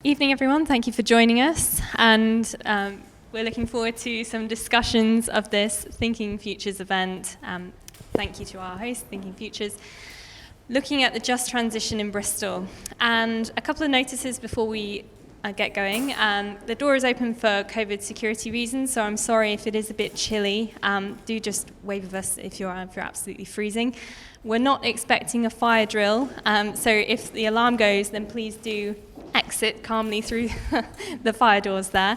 Evening, everyone. Thank you for joining us. And we're looking forward to some discussions of this Thinking Futures event. Thank you to our host, Thinking Futures, looking at the just transition in Bristol. And a couple of notices before we get going. The door is open for COVID security reasons, so I'm sorry if it is a bit chilly. Do just wave at us if you're absolutely freezing. We're not expecting a fire drill, so if the alarm goes, then please do exit calmly through the fire doors there.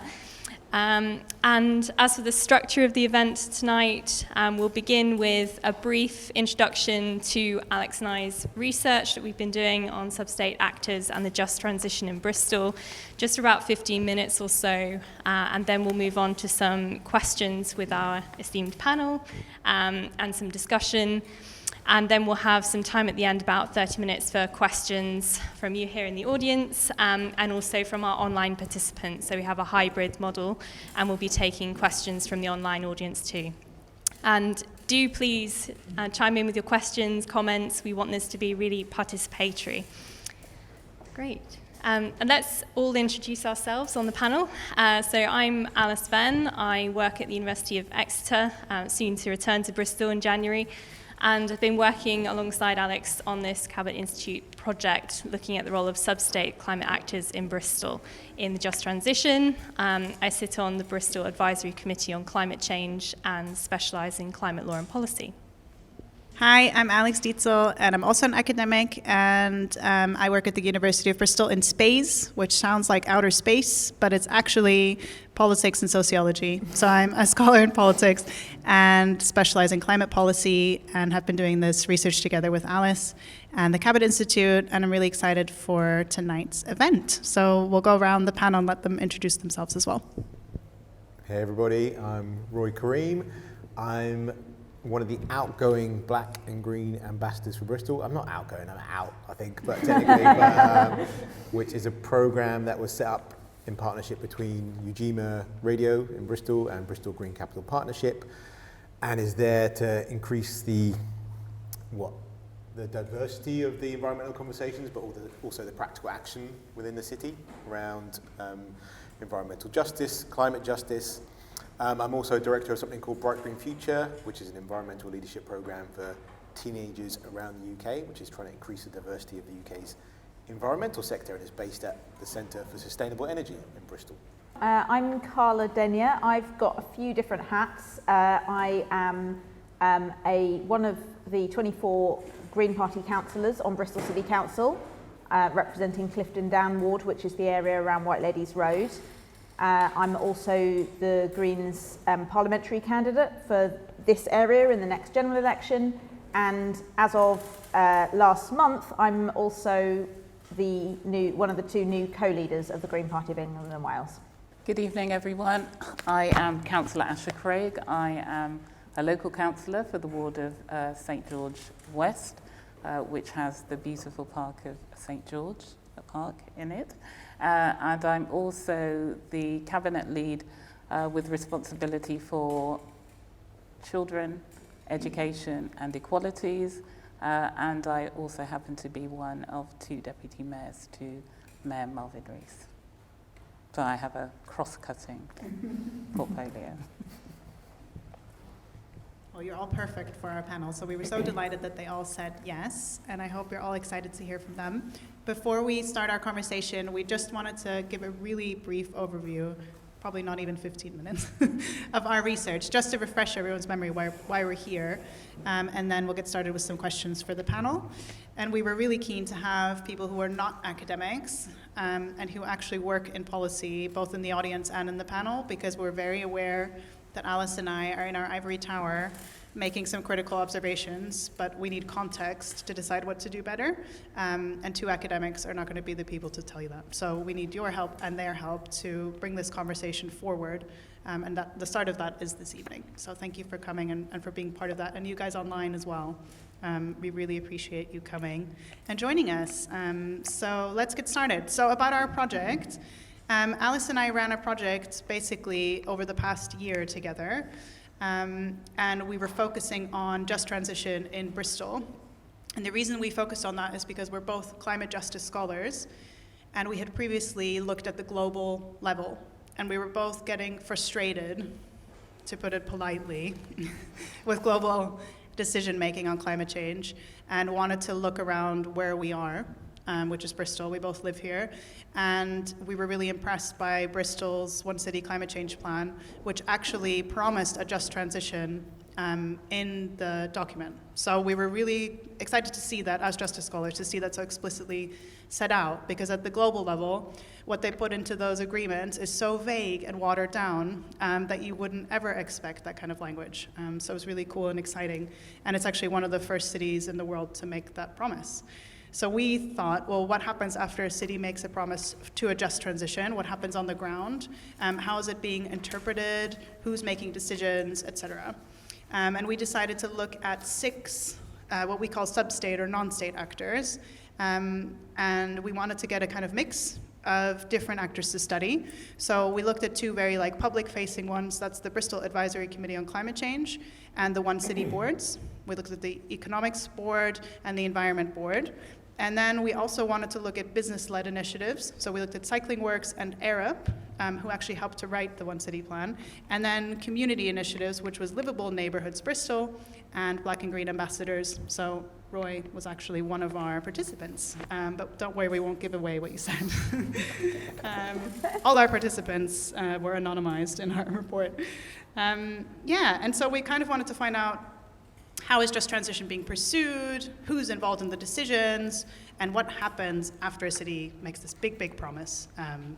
And as for the structure of the event tonight, we'll begin with a brief introduction to Alix and I's research that we've been doing on sub-state actors and the just transition in Bristol, just about 15 minutes or so, and then we'll move on to some questions with our esteemed panel and some discussion. And then we'll have some time at the end, about 30 minutes for questions from you here in the audience and also from our online participants. So we have a hybrid model and we'll be taking questions from the online audience too. And do please chime in with your questions, comments. We want this to be really participatory. Great. And let's all introduce ourselves on the panel. So I'm Alice Venn. I work at the University of Exeter, soon to return to Bristol in January. And I've been working alongside Alix on this Cabot Institute project looking at the role of sub-state climate actors in Bristol in the just transition. I sit on the Bristol Advisory Committee on Climate Change and specialise in climate law and policy. Hi, I'm Alix Dietzel, and I'm also an academic, and I work at the University of Bristol in SPACE, which sounds like outer space, but it's actually politics and sociology. So I'm a scholar in politics and specialize in climate policy and have been doing this research together with Alice and the Cabot Institute, and I'm really excited for tonight's event. So we'll go around the panel and let them introduce themselves as well. Hey everybody, I'm Karim. I'm one of the outgoing black and green ambassadors for Bristol. I'm not outgoing, I'm out, I think, but technically, which is a program that was set up in partnership between Ujima Radio in Bristol and Bristol Green Capital Partnership, and is there to increase the diversity of the environmental conversations, but also the practical action within the city around environmental justice, climate justice. I'm also director of something called Bright Green Future, which is an environmental leadership program for teenagers around the UK, which is trying to increase the diversity of the UK's environmental sector and is based at the Centre for Sustainable Energy in Bristol. I'm Carla Denyer. I've got a few different hats. I am one of the 24 Green Party councillors on Bristol City Council, representing Clifton Down Ward, which is the area around White Ladies Road. I'm also the Greens parliamentary candidate for this area in the next general election, and as of last month, I'm also one of the two new co-leaders of the Green Party of England and Wales. Good evening, everyone. I am Councillor Asher Craig. I am a local councillor for the ward of St George West, which has the beautiful park of St George, a park in it. And I'm also the cabinet lead with responsibility for children, education and equalities. And I also happen to be one of two deputy mayors to Mayor Marvin Rees. So I have a cross-cutting portfolio. Well, you're all perfect for our panel, so we were so delighted that they all said yes, and I hope you're all excited to hear from them. Before we start our conversation, we just wanted to give a really brief overview, probably not even 15 minutes, of our research, just to refresh everyone's memory why we're here, and then we'll get started with some questions for the panel. And we were really keen to have people who are not academics and who actually work in policy, both in the audience and in the panel, because we're very aware that Alice and I are in our ivory tower making some critical observations, but we need context to decide what to do better, and two academics are not going to be the people to tell you that. So we need your help and their help to bring this conversation forward, and that the start of that is this evening. So thank you for coming and for being part of that, and you guys online as well. We really appreciate you coming and joining us. So let's get started. So about our project, Alice and I ran a project basically over the past year together, and we were focusing on just transition in Bristol. And the reason we focused on that is because we're both climate justice scholars, And we had previously looked at the global level, and we were both getting frustrated, to put it politely, with global decision-making on climate change, and wanted to look around where we are, which is Bristol. We both live here. And we were really impressed by Bristol's One City Climate Change Plan, which actually promised a just transition in the document. So we were really excited to see that, as justice scholars, to see that so explicitly set out, because at the global level, what they put into those agreements is so vague and watered down that you wouldn't ever expect that kind of language. So it was really cool and exciting. And it's actually one of the first cities in the world to make that promise. So we thought, well, what happens after a city makes a promise to a just transition? What happens on the ground? How is it being interpreted? Who's making decisions, et cetera? And we decided to look at 6 what we call sub-state or non-state actors. And we wanted to get a kind of mix of different actors to study. So we looked at 2 very public-facing ones. That's the Bristol Advisory Committee on Climate Change and the One City boards. We looked at the Economics Board and the Environment Board. And then we also wanted to look at business-led initiatives. So we looked at Cycling Works and Arup, who actually helped to write the One City plan. And then community initiatives, which was Livable Neighborhoods Bristol and Black and Green Ambassadors. So Roy was actually one of our participants. But don't worry, we won't give away what you said. All our participants were anonymized in our report. And so we kind of wanted to find out, how is just transition being pursued? Who's involved in the decisions? And what happens after a city makes this big, big promise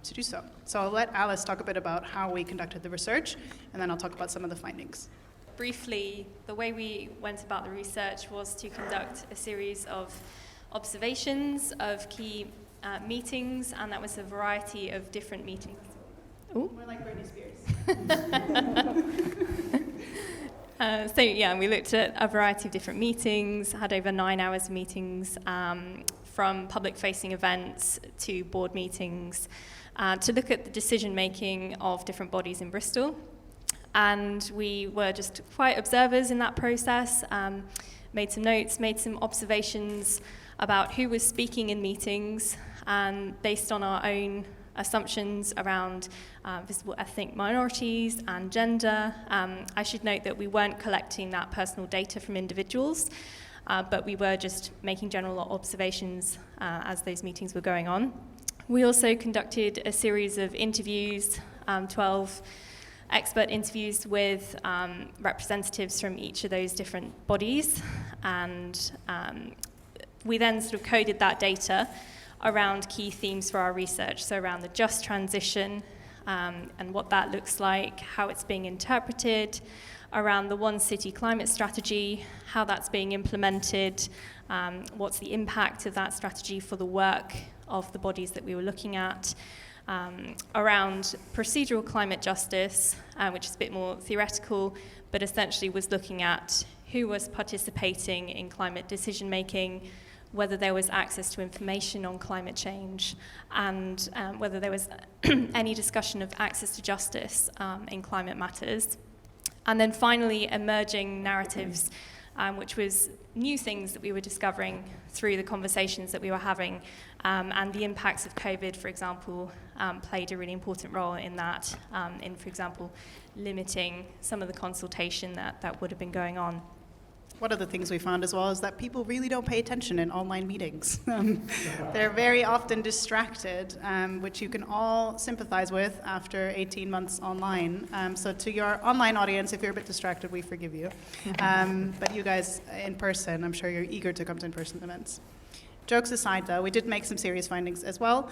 to do so? So I'll let Alice talk a bit about how we conducted the research, and then I'll talk about some of the findings. Briefly, the way we went about the research was to conduct a series of observations of key meetings, and that was a variety of different meetings. Ooh. More like Britney Spears. We looked at a variety of different meetings, had over 9 hours of meetings, from public-facing events to board meetings, to look at the decision-making of different bodies in Bristol. And we were just quiet observers in that process, made some notes, made some observations about who was speaking in meetings, and based on our own assumptions around visible ethnic minorities and gender. I should note that we weren't collecting that personal data from individuals, but we were just making general observations as those meetings were going on. We also conducted a series of interviews, 12 expert interviews with representatives from each of those different bodies, and we then sort of coded that data around key themes for our research, so around the just transition and what that looks like, how it's being interpreted, around the One City climate strategy, how that's being implemented, what's the impact of that strategy for the work of the bodies that we were looking at, around procedural climate justice, which is a bit more theoretical, but essentially was looking at who was participating in climate decision making, whether there was access to information on climate change, and whether there was any discussion of access to justice in climate matters. And then finally, emerging narratives, which was new things that we were discovering through the conversations that we were having, and the impacts of COVID, for example, played a really important role in that, in, for example, limiting some of the consultation that would have been going on. One of the things we found as well is that people really don't pay attention in online meetings. They're very often distracted, which you can all sympathize with after 18 months online. So to your online audience, if you're a bit distracted, we forgive you. But you guys in person, I'm sure you're eager to come to in-person events. Jokes aside, though, we did make some serious findings as well.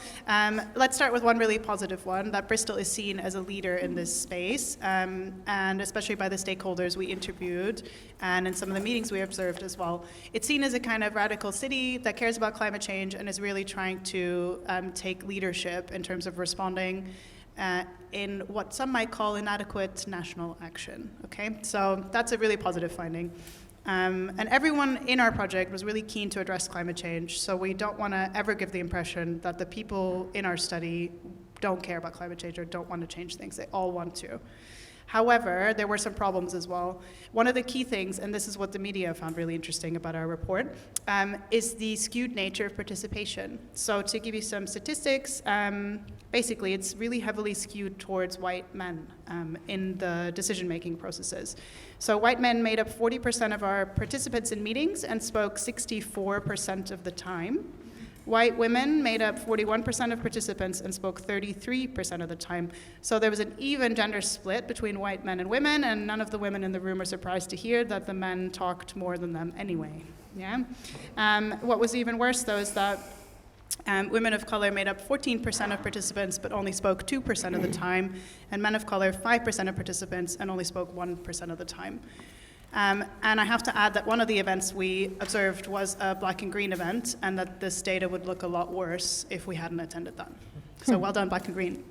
Let's start with one really positive one, that Bristol is seen as a leader in this space, and especially by the stakeholders we interviewed, and in some of the meetings we observed as well. It's seen as a kind of radical city that cares about climate change and is really trying to take leadership in terms of responding in what some might call inadequate national action. Okay, so that's a really positive finding. And everyone in our project was really keen to address climate change, so we don't want to ever give the impression that the people in our study don't care about climate change or don't want to change things. They all want to. However, there were some problems as well. One of the key things, and this is what the media found really interesting about our report, is the skewed nature of participation. So to give you some statistics, basically it's really heavily skewed towards white men in the decision-making processes. So white men made up 40% of our participants in meetings and spoke 64% of the time. White women made up 41% of participants and spoke 33% of the time. So there was an even gender split between white men and women, and none of the women in the room are surprised to hear that the men talked more than them anyway. Yeah. What was even worse, though, is that women of color made up 14% of participants but only spoke 2% of the time, and men of color 5% of participants and only spoke 1% of the time. And I have to add that one of the events we observed was a black and green event, and that this data would look a lot worse if we hadn't attended that. So well done, black and green.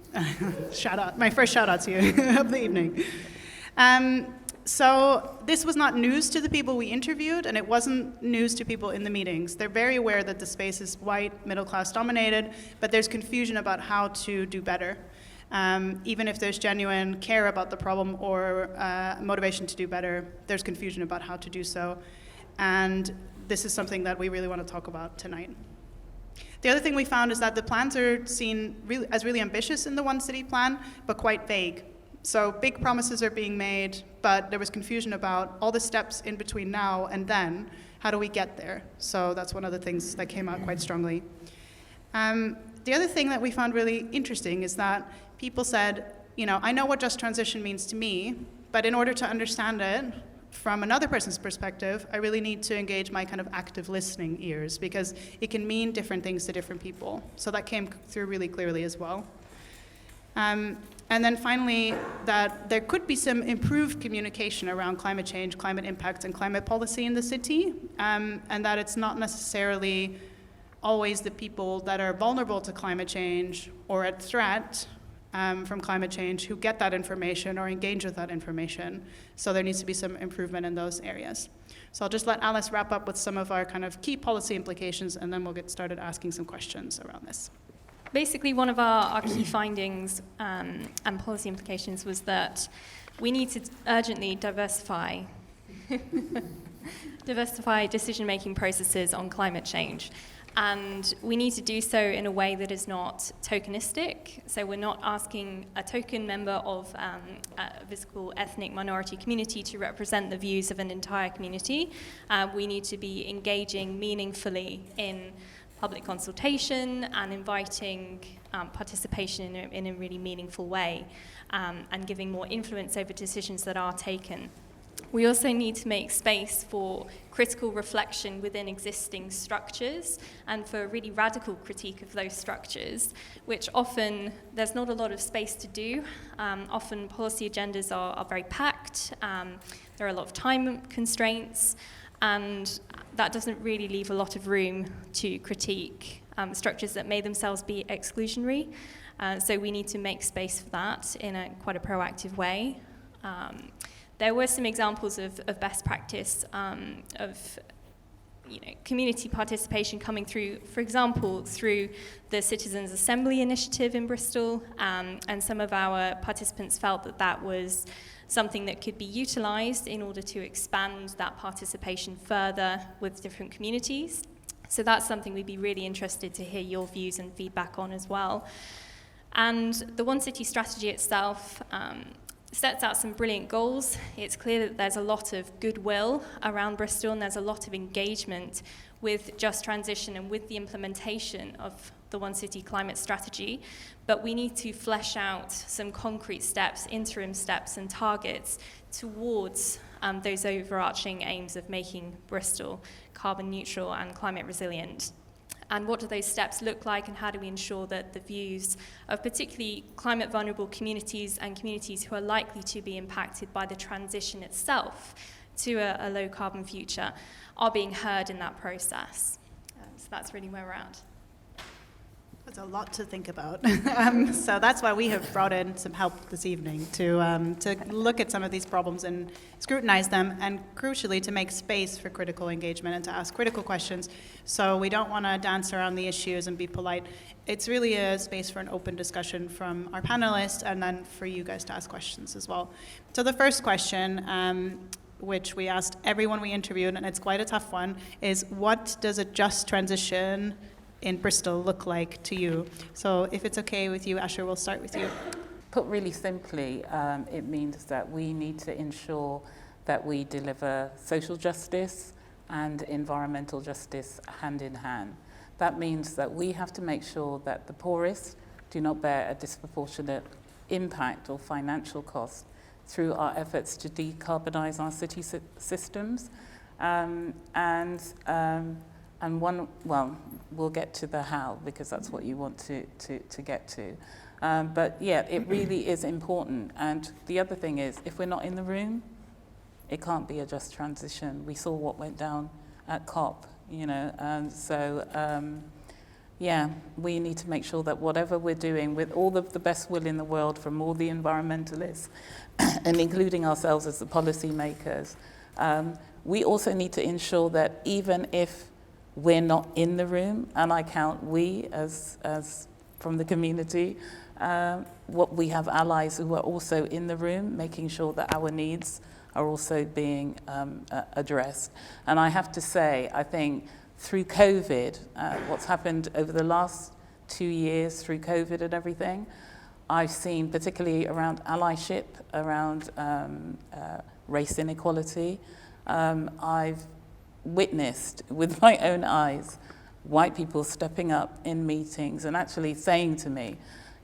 Shout out, my first shout out to you of the evening. So this was not news to the people we interviewed, and it wasn't news to people in the meetings. They're very aware that the space is white, middle class dominated, but there's confusion about how to do better. Even if there's genuine care about the problem or motivation to do better, there's confusion about how to do so. And this is something that we really want to talk about tonight. The other thing we found is that the plans are seen as really ambitious in the One City plan, but quite vague. So big promises are being made, but there was confusion about all the steps in between now and then. How do we get there? So that's one of the things that came out quite strongly. The other thing that we found really interesting is that people said, I know what just transition means to me, but in order to understand it from another person's perspective, I really need to engage my kind of active listening ears, because it can mean different things to different people. So that came through really clearly as well. And then finally, that there could be some improved communication around climate change, climate impact, and climate policy in the city, and that it's not necessarily always the people that are vulnerable to climate change or at threat from climate change who get that information or engage with that information. So there needs to be some improvement in those areas. So I'll just let Alice wrap up with some of our kind of key policy implications, and then we'll get started asking some questions around this. Basically, one of our key findings and policy implications was that we need to urgently diversify decision-making processes on climate change. And we need to do so in a way that is not tokenistic. So we're not asking a token member of a visible ethnic minority community to represent the views of an entire community. We need to be engaging meaningfully in public consultation and inviting participation in a really meaningful way, and giving more influence over decisions that are taken. We also need to make space for critical reflection within existing structures and for a really radical critique of those structures, which often there's not a lot of space to do. Often policy agendas are very packed. There are a lot of time constraints, and that doesn't really leave a lot of room to critique structures that may themselves be exclusionary. So we need to make space for that in quite a proactive way. There were some examples of best practice of community participation coming through, for example, through the Citizens' Assembly initiative in Bristol, and some of our participants felt that that was something that could be utilised in order to expand that participation further with different communities. So that's something we'd be really interested to hear your views and feedback on as well. And the One City strategy itself sets out some brilliant goals. It's clear that there's a lot of goodwill around Bristol, and there's a lot of engagement with just transition and with the implementation of the One City climate strategy. But we need to flesh out some concrete steps, interim steps and targets towards those overarching aims of making Bristol carbon neutral and climate resilient. And what do those steps look like, and how do we ensure that the views of particularly climate vulnerable communities and communities who are likely to be impacted by the transition itself to a low carbon future are being heard in that process? So that's really where we're at. That's a lot to think about. So that's why we have brought in some help this evening to look at some of these problems and scrutinize them, and crucially to make space for critical engagement and to ask critical questions. So we don't want to dance around the issues and be polite. It's really a space for an open discussion from our panelists and then for you guys to ask questions as well. So the first question, which we asked everyone we interviewed, and it's quite a tough one, is what does a just transition in Bristol look like to you? So if it's okay with you, Asher, we'll start with you. Put really simply, it means that we need to ensure that we deliver social justice and environmental justice hand in hand. That means that we have to make sure that the poorest do not bear a disproportionate impact or financial cost through our efforts to decarbonise our city systems. And one, well, we'll get to the how, because that's what you want to get to. But yeah, it really is important. And the other thing is, if we're not in the room, it can't be a just transition. We saw what went down at COP, you know, and so yeah, we need to make sure that whatever we're doing, with all of the best will in the world from all the environmentalists, and including ourselves as the policy makers, we also need to ensure that even if we're not in the room, and I count we as from the community, what we have allies who are also in the room, making sure that our needs are also being addressed. And I have to say, I think through COVID, what's happened over the last 2 years through COVID and everything, I've seen, particularly around allyship, around race inequality, I've witnessed with my own eyes white people stepping up in meetings and actually saying to me,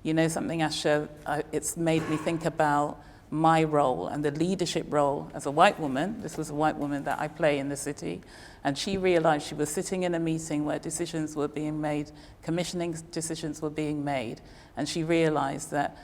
you know something, Asher, it's made me think about my role and the leadership role as a white woman. This was a white woman that I play in the city, and she realized she was sitting in a meeting where decisions were being made, commissioning decisions were being made, and she realized that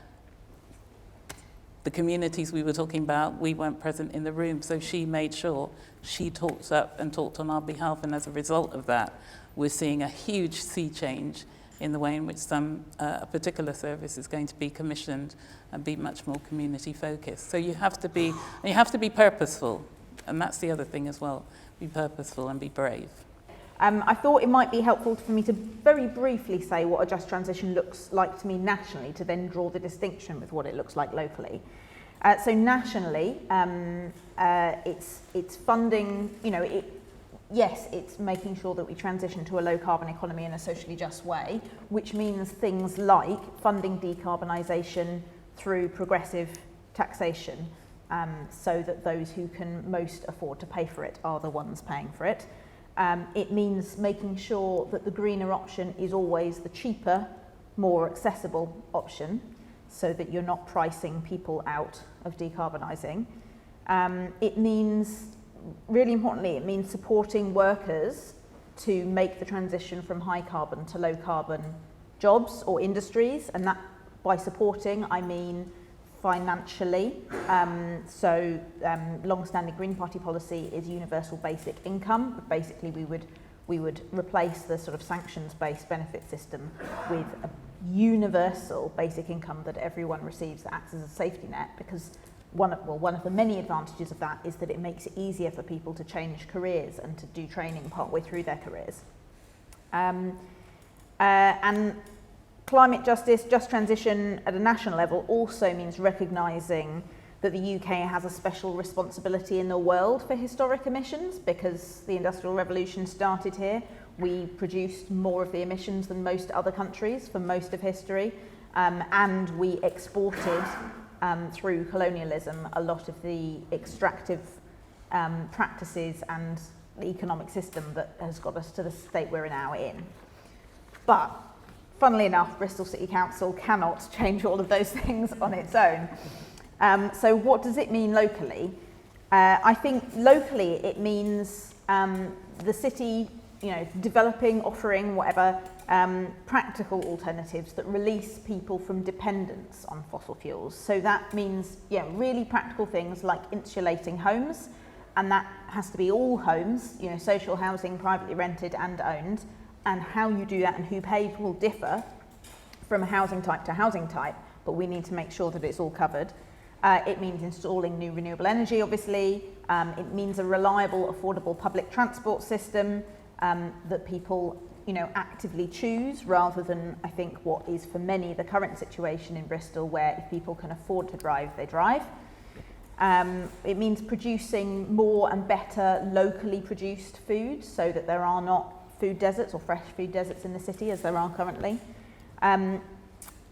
the communities we were talking about, we weren't present in the room, so she made sure she talked up and talked on our behalf, and as a result of that, we're seeing a huge sea change in the way in which a particular service is going to be commissioned and be much more community focused. So you have to be purposeful, and that's the other thing as well, be purposeful and be brave. I thought it might be helpful for me to very briefly say what a just transition looks like to me nationally, to then draw the distinction with what it looks like locally. So nationally, it's funding, you know, yes, it's making sure that we transition to a low carbon economy in a socially just way, which means things like funding decarbonisation through progressive taxation, so that those who can most afford to pay for it are the ones paying for it. It means making sure that the greener option is always the cheaper, more accessible option, so that you're not pricing people out of decarbonising. It means, really importantly, it means supporting workers to make the transition from high carbon to low carbon jobs or industries, and that by supporting I mean financially. Long-standing Green Party policy is universal basic income, but basically we would replace the sort of sanctions-based benefit system with a universal basic income that everyone receives that acts as a safety net, because one of the many advantages of that is that it makes it easier for people to change careers and to do training partway through their careers. And climate justice, just transition at a national level also means recognising that the UK has a special responsibility in the world for historic emissions, because the Industrial Revolution started here. We produced more of the emissions than most other countries for most of history, and we exported through colonialism a lot of the extractive practices and the economic system that has got us to the state we're now in. But funnily enough, Bristol City Council cannot change all of those things on its own. So what does it mean locally? I think locally it means the city, you know, developing, offering whatever practical alternatives that release people from dependence on fossil fuels. So that means, yeah, really practical things like insulating homes, and that has to be all homes, you know, social housing, privately rented and owned, and how you do that and who pays will differ from housing type to housing type, but we need to make sure that it's all covered. It means installing new renewable energy, obviously. It means a reliable, affordable public transport system that people, actively choose, rather than, I think, what is for many the current situation in Bristol, where if people can afford to drive, they drive. It means producing more and better locally produced food, so that there are not food deserts or fresh food deserts in the city as there are currently.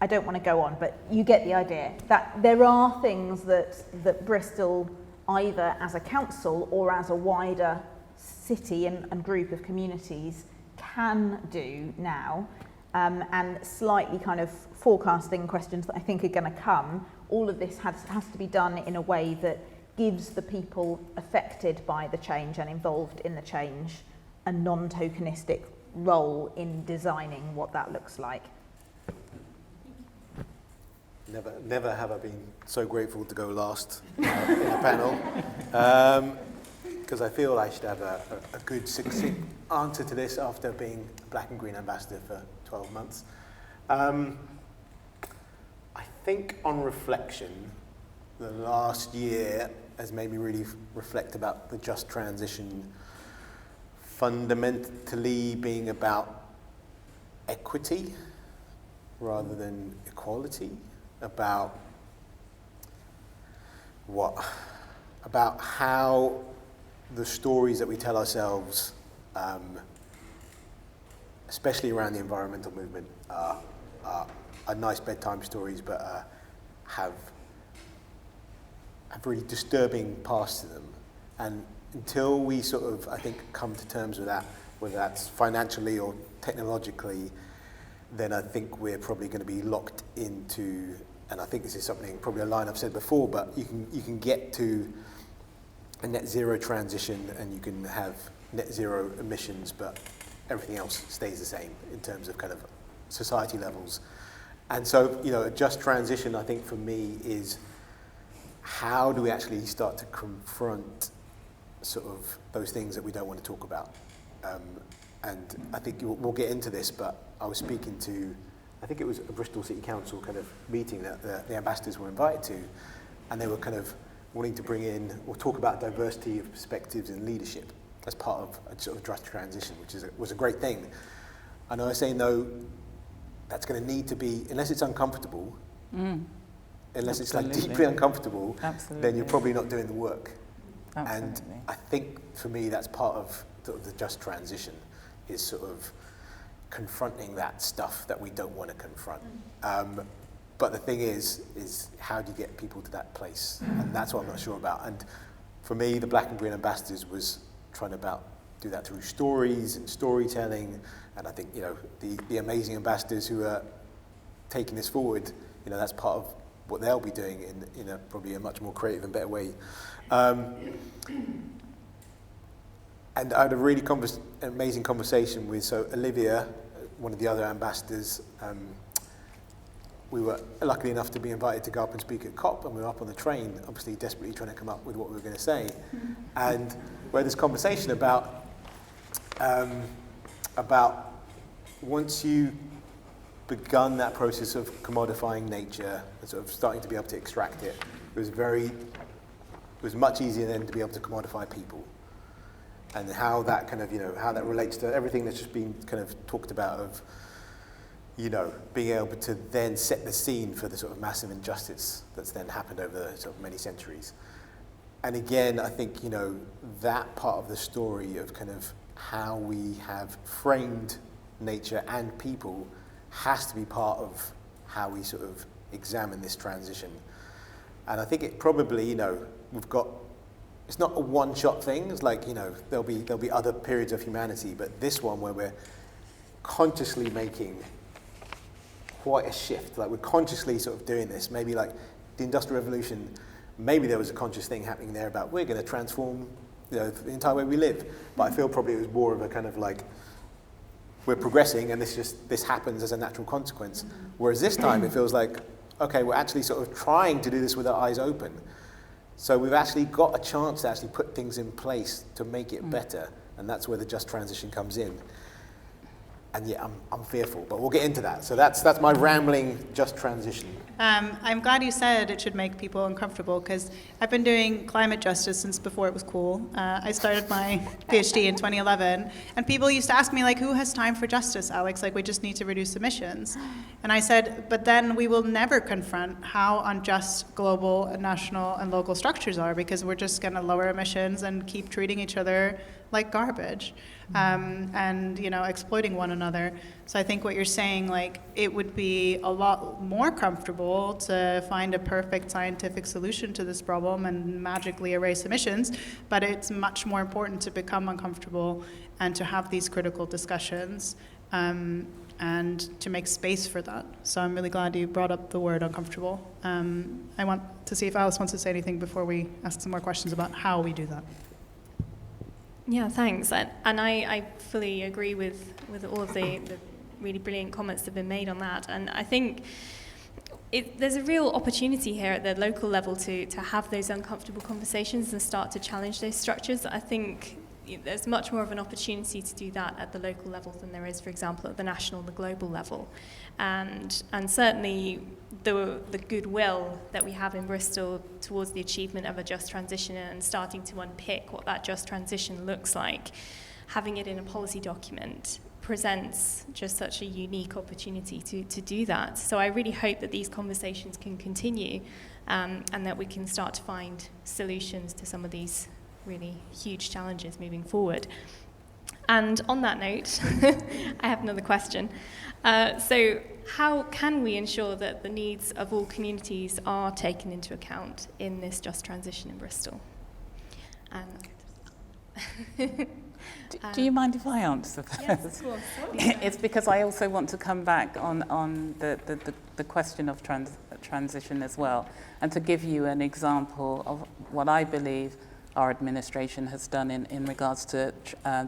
I don't want to go on, but you get the idea that there are things that Bristol, either as a council or as a wider city and group of communities, can do now, and slightly kind of forecasting questions that I think are going to come. All of this has to be done in a way that gives the people affected by the change and involved in the change a non-tokenistic role in designing what that looks like. Never have I been so grateful to go last in a panel, because I feel I should have a good, succinct answer to this after being Black and Green Ambassador for 12 months. I think on reflection, the last year has made me really reflect about the just transition fundamentally being about equity rather than equality, about how the stories that we tell ourselves, especially around the environmental movement, are nice bedtime stories, but have really disturbing parts to them. And until we sort of, I think, come to terms with that, whether that's financially or technologically, then I think we're probably going to be locked into, and I think this is something, probably a line I've said before, but you can get to a net zero transition and you can have net zero emissions, but everything else stays the same in terms of kind of society levels. And so, a just transition, I think for me, is how do we actually start to confront sort of those things that we don't want to talk about? And I think we'll get into this, but I was speaking to, I think it was a Bristol City Council kind of meeting that the ambassadors were invited to, and they were kind of wanting to bring in or talk about diversity of perspectives in leadership as part of a sort of just transition, which was a great thing. And I was saying, no, that's going to need to be, unless it's uncomfortable, unless it's like deeply uncomfortable, then you're probably not doing the work. And I think for me that's part of the just transition, is sort of confronting that stuff that we don't want to confront. But the thing is how do you get people to that place? And that's what I'm not sure about. And for me, the Black and Green Ambassadors was trying to do that through stories and storytelling. And I think, the amazing ambassadors who are taking this forward, that's part of what they'll be doing in probably a much more creative and better way. And I had a really amazing conversation with Olivia, one of the other ambassadors. We were lucky enough to be invited to go up and speak at COP, and we were up on the train, obviously desperately trying to come up with what we were going to say. And we had this conversation about once you begun that process of commodifying nature and sort of starting to be able to extract it, it was much easier then to be able to commodify people. And how that kind of, how that relates to everything that's just been kind of talked about of, being able to then set the scene for the sort of massive injustice that's then happened over sort of many centuries. And again, I think, that part of the story of kind of how we have framed nature and people has to be part of how we sort of examine this transition. And I think it probably, it's not a one-shot thing. It's like, there'll be other periods of humanity, but this one where we're consciously making quite a shift, like we're consciously sort of doing this. Maybe like the Industrial Revolution, maybe there was a conscious thing happening there about we're going to transform, the entire way we live. But I feel probably it was more of a kind of like we're progressing, and this happens as a natural consequence. Whereas this time it feels like, okay, we're actually sort of trying to do this with our eyes open. So we've actually got a chance to actually put things in place to make it better, and that's where the just transition comes in. and yeah, I'm fearful, but we'll get into that. So that's my rambling just transition. I'm glad you said it should make people uncomfortable, because I've been doing climate justice since before it was cool. I started my PhD in 2011, and people used to ask me, like, who has time for justice, Alix? Like, we just need to reduce emissions. And I said, but then we will never confront how unjust global and national and local structures are, because we're just going to lower emissions and keep treating each other like garbage, and exploiting one another. So I think what you're saying, like, it would be a lot more comfortable to find a perfect scientific solution to this problem and magically erase emissions, but it's much more important to become uncomfortable and to have these critical discussions, and to make space for that. So I'm really glad you brought up the word uncomfortable. I want to see if Alice wants to say anything before we ask some more questions about how we do that. Yeah, thanks. And I fully agree with all of the really brilliant comments that have been made on that. And I think there's a real opportunity here at the local level to have those uncomfortable conversations and start to challenge those structures. I think there's much more of an opportunity to do that at the local level than there is, for example, at the national and the global level. And certainly the goodwill that we have in Bristol towards the achievement of a just transition and starting to unpick what that just transition looks like, having it in a policy document presents just such a unique opportunity to do that. So I really hope that these conversations can continue, and that we can start to find solutions to some of these really huge challenges moving forward. And on that note, I have another question. So how can we ensure that the needs of all communities are taken into account in this just transition in Bristol? Do you mind if I answer first? Yes, of course. It's because I also want to come back on the question of transition as well, and to give you an example of what I believe our administration has done in regards to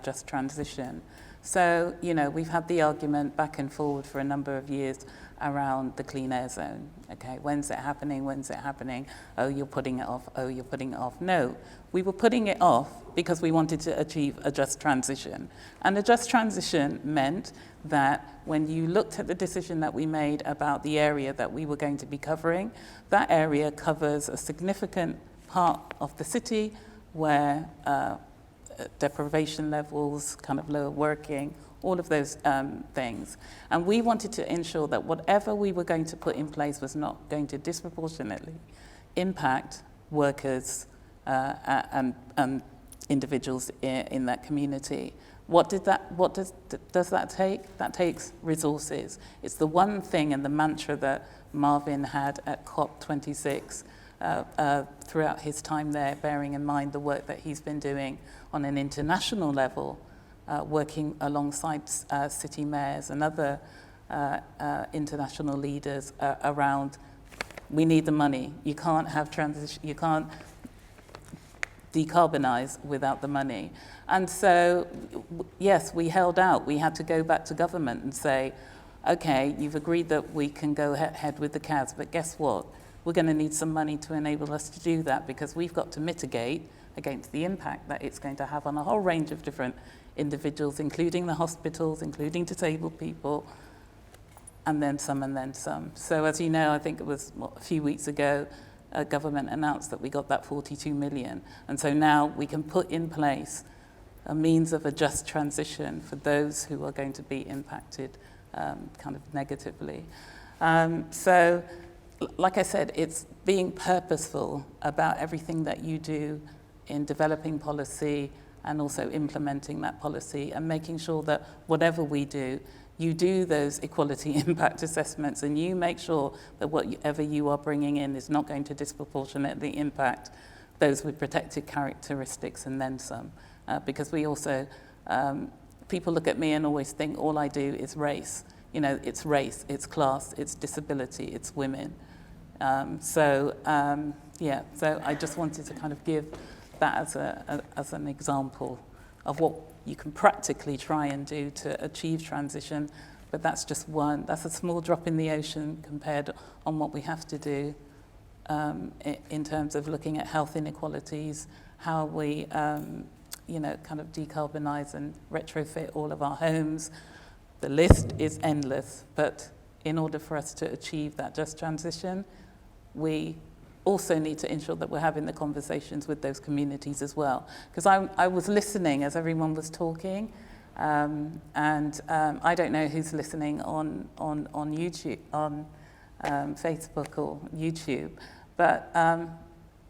just transition. So, we've had the argument back and forward for a number of years around the clean air zone. Okay, when's it happening? When's it happening? Oh, you're putting it off. Oh, you're putting it off. No, we were putting it off because we wanted to achieve a just transition. And a just transition meant that when you looked at the decision that we made about the area that we were going to be covering, that area covers a significant part of the city where deprivation levels, kind of lower working, all of those things. And we wanted to ensure that whatever we were going to put in place was not going to disproportionately impact workers and individuals in that community. What does that take? That takes resources. It's the one thing and the mantra that Marvin had at COP26 throughout his time there, bearing in mind the work that he's been doing on an international level, working alongside city mayors and other international leaders around, we need the money. You can't have transition, you can't decarbonize without the money. And so, yes, we held out. We had to go back to government and say, okay, you've agreed that we can go ahead with the CAS, but guess what? We're going to need some money to enable us to do that, because we've got to mitigate against the impact that it's going to have on a whole range of different individuals, including the hospitals, including disabled people, and then some. So as you know, I think it was a few weeks ago, government announced that we got that 42 million. And so now we can put in place a means of a just transition for those who are going to be impacted kind of negatively. So, like I said, it's being purposeful about everything that you do in developing policy and also implementing that policy, and making sure that whatever we do, you do those equality impact assessments, and you make sure that whatever you are bringing in is not going to disproportionately impact those with protected characteristics and then some. Because we also, people look at me and always think all I do is race. It's race, it's class, it's disability, it's women. So I just wanted to kind of give that as an example of what you can practically try and do to achieve transition, but that's just that's a small drop in the ocean compared on what we have to do in terms of looking at health inequalities, how we, kind of decarbonize and retrofit all of our homes, The list is endless, but in order for us to achieve that just transition, we also need to ensure that we're having the conversations with those communities as well. Because I was listening as everyone was talking, and I don't know who's listening on YouTube, on Facebook or YouTube, but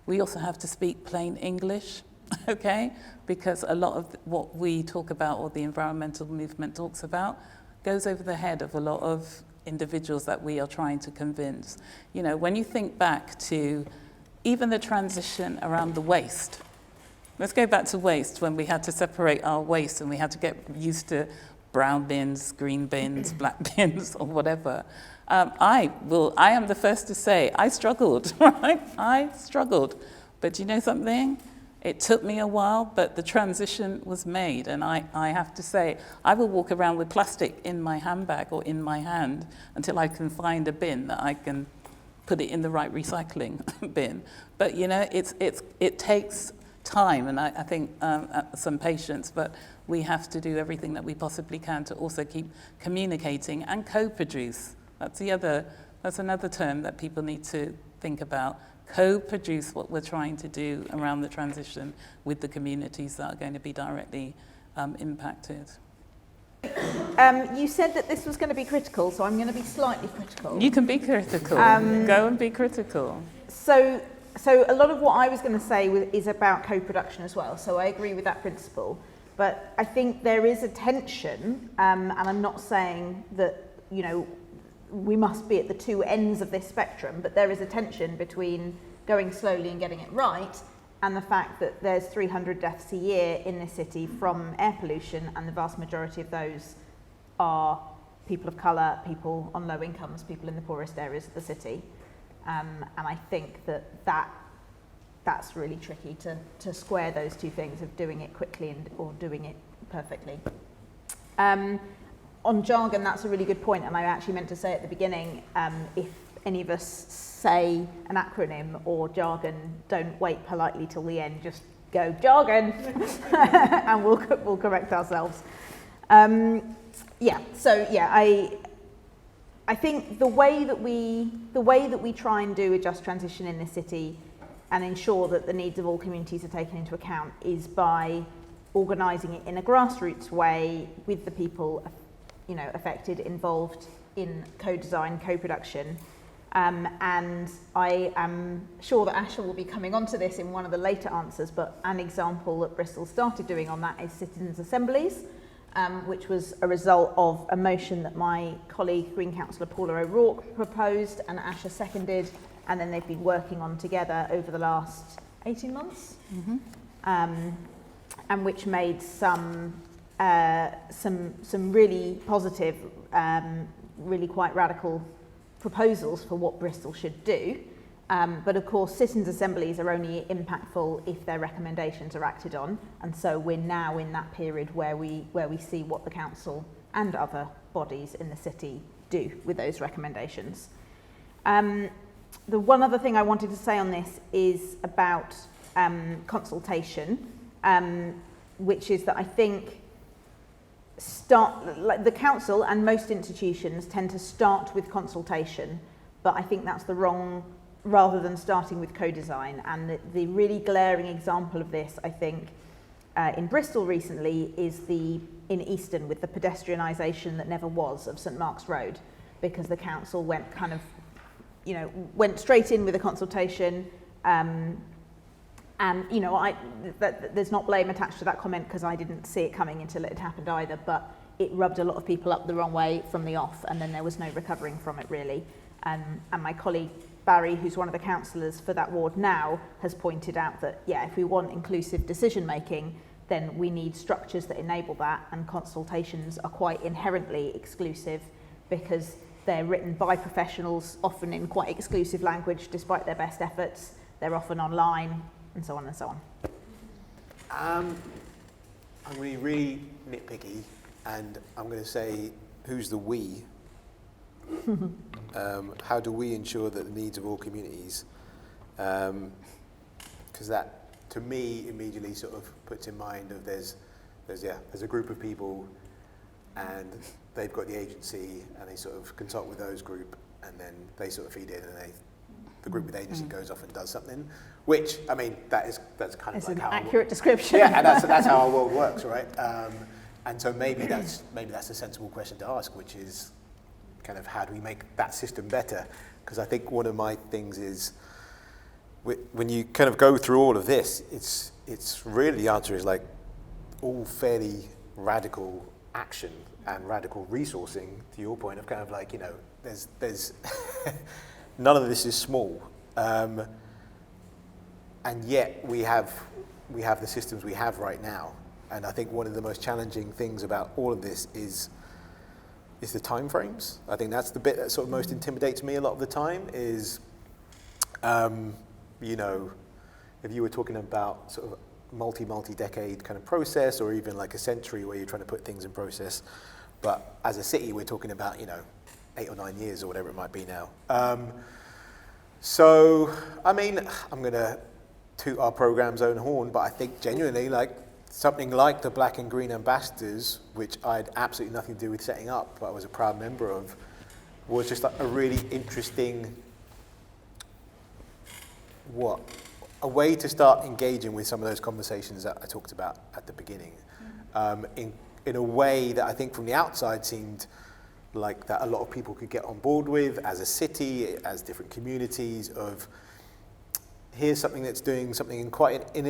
we also have to speak plain English, okay? Because a lot of what we talk about, or the environmental movement talks about, goes over the head of a lot of individuals that we are trying to convince. You know, when you think back to even the transition around the waste, let's go back to waste, when we had to separate our waste and we had to get used to brown bins, green bins, black bins, or whatever. I am the first to say, I struggled, right? I struggled. But you know something? It took me a while, but the transition was made. And I have to say, I will walk around with plastic in my handbag or in my hand until I can find a bin that I can put it in the right recycling bin. But, you know, it takes time and I think some patience, but we have to do everything that we possibly can to also keep communicating and co-produce. That's another term that people need to think about. Co-produce what we're trying to do around the transition with the communities that are going to be directly impacted. You said that this was going to be critical, so I'm going to be slightly critical. You can be critical. Go and be critical. So a lot of what I was going to say is about co-production as well, so I agree with that principle. But I think there is a tension, and I'm not saying that, you know, we must be at the two ends of this spectrum, but there is a tension between going slowly and getting it right and the fact that there's 300 deaths a year in this city from air pollution, and the vast majority of those are people of colour, people on low incomes, people in the poorest areas of the city. And I think that's really tricky to square those two things of doing it quickly or doing it perfectly. On jargon, that's a really good point, and I actually meant to say at the beginning, if any of us say an acronym or jargon, don't wait politely till the end, just go jargon, and we'll correct ourselves. I think the way that we try and do a just transition in this city and ensure that the needs of all communities are taken into account is by organising it in a grassroots way with the people, you know, affected, involved in co-design, co-production. And I am sure that Asha will be coming onto this in one of the later answers, but an example that Bristol started doing on that is citizens' assemblies, which was a result of a motion that my colleague, Green Councillor Paula O'Rourke, proposed and Asha seconded, and then they've been working on together over the last 18 months, and which made some really positive, really quite radical proposals for what Bristol should do. But of course, citizens' assemblies are only impactful if their recommendations are acted on, and so we're now in that period where we see what the council and other bodies in the city do with those recommendations. The one other thing I wanted to say on this is about consultation, which is that I think the council and most institutions tend to start with consultation, but I think that's the wrong, rather than starting with co-design. And the really glaring example of this, I think, in Bristol recently is in Easton with the pedestrianisation that never was of St Mark's Road, because the council went went straight in with a consultation. And, you know, there's not blame attached to that comment because I didn't see it coming until it had happened either, but it rubbed a lot of people up the wrong way from the off, and then there was no recovering from it really. And my colleague Barry, who's one of the councillors for that ward now, has pointed out that, yeah, if we want inclusive decision making, then we need structures that enable that, and consultations are quite inherently exclusive because they're written by professionals, often in quite exclusive language despite their best efforts. They're often online, and so on and so on. I'm going to be really nitpicky, and I'm going to say, who's the we? How do we ensure that the needs of all communities? Because that, to me, immediately sort of puts in mind of there's a group of people, and they've got the agency and they sort of consult with those group, and then they sort of feed in, and the group with agency goes off and does something, which, I mean, that's kind It's of like an how accurate description. yeah, and that's how our world works, right? And so maybe that's a sensible question to ask, which is kind of how do we make that system better? Because I think one of my things is when you kind of go through all of this, it's really, the answer is like all fairly radical action and radical resourcing, to your point of kind of like, you know, there's none of this is small, and yet we have the systems we have right now. And I think one of the most challenging things about all of this is the time frames. I think that's the bit that sort of most intimidates me a lot of the time is, you know, if you were talking about sort of multi-decade kind of process, or even like a century where you're trying to put things in process. But as a city, we're talking about, you know, 8 or 9 years or whatever it might be now. So, I mean, I'm going to toot our program's own horn, but I think genuinely, like, something like the Black and Green Ambassadors, which I had absolutely nothing to do with setting up, but I was a proud member of, was just like a really interesting, a way to start engaging with some of those conversations that I talked about at the beginning, in a way that I think from the outside seemed like that a lot of people could get on board with as a city, as different communities of, here's something that's doing something in quite an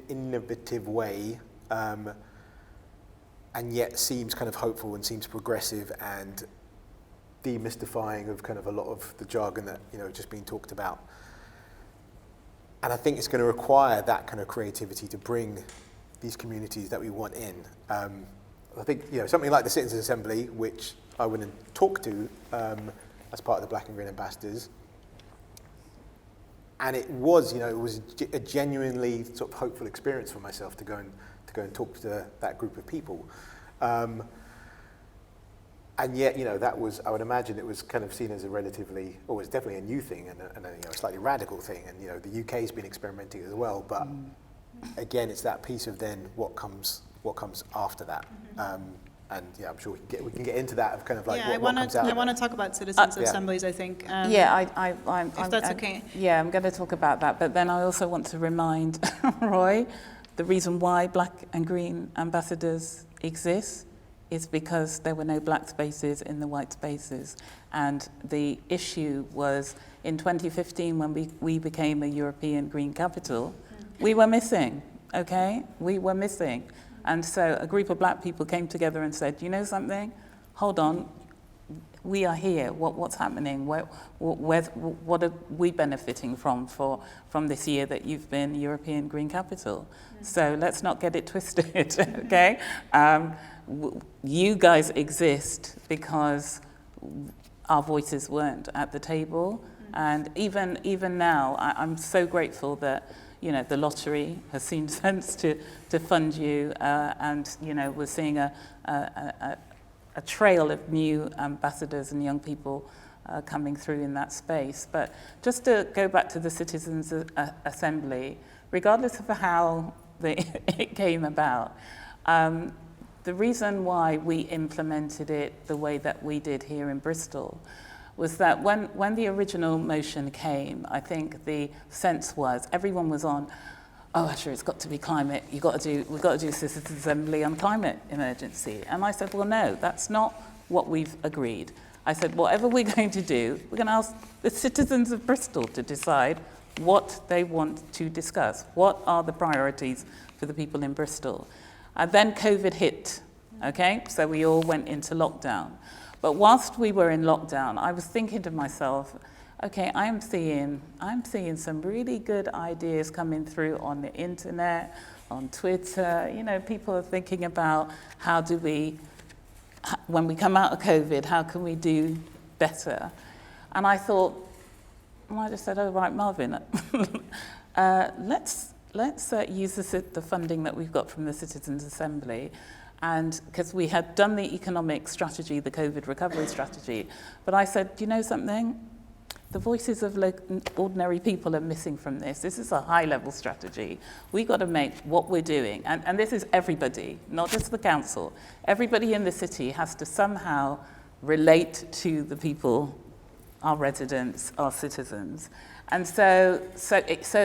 innovative way, and yet seems kind of hopeful and seems progressive and demystifying of kind of a lot of the jargon that, you know, just being talked about. And I think it's going to require that kind of creativity to bring these communities that we want in. I think, you know, something like the Citizens Assembly, which I went and talked to as part of the Black and Green Ambassadors, and it was, you know, it was a genuinely sort of hopeful experience for myself to go and talk to that group of people. And yet, you know, that was, I would imagine it was kind of seen as a relatively, or it's definitely a new thing and a you know, slightly radical thing. And, you know, the UK's been experimenting as well. But again, it's that piece of then what comes after that. And yeah, I'm sure we can get into that of kind of like what comes out. I want to talk about citizens' assemblies, I think. If that's okay. Yeah, I'm going to talk about that. But then I also want to remind Roy, the reason why Black and Green Ambassadors exist is because there were no black spaces in the white spaces. And the issue was in 2015 when we became a European green capital, we were missing, okay? We were missing. And so a group of black people came together and said, you know something? Hold on, we are here. What's happening? What are we benefiting from this year that you've been European Green Capital? So let's not get it twisted, okay? You guys exist because our voices weren't at the table. And even now, I'm so grateful that, you know, the lottery has seen sense to fund you, and, you know, we're seeing a trail of new ambassadors and young people coming through in that space. But just to go back to the Citizens Assembly, regardless of how it came about, the reason why we implemented it the way that we did here in Bristol was that when the original motion came, I think the sense was everyone was on, oh, Asher, it's got to be climate. We've got to do Citizens Assembly on climate emergency. And I said, well, no, that's not what we've agreed. I said, whatever we're going to do, we're going to ask the citizens of Bristol to decide what they want to discuss. What are the priorities for the people in Bristol? And then COVID hit, okay? So we all went into lockdown. But whilst we were in lockdown, I was thinking to myself, okay, I'm seeing some really good ideas coming through on the internet, on Twitter. You know, people are thinking about how do we, when we come out of COVID, how can we do better? And I thought, well, I just said, oh, right, Marvin, let's use the funding that we've got from the Citizens Assembly, and because we had done the economic strategy, the COVID recovery strategy. But I said, do you know something? the voices of ordinary people are missing from this. This is a high-level strategy. We've got to make what we're doing, and this is everybody, not just the council. Everybody in the city has to somehow relate to the people, our residents, our citizens. And so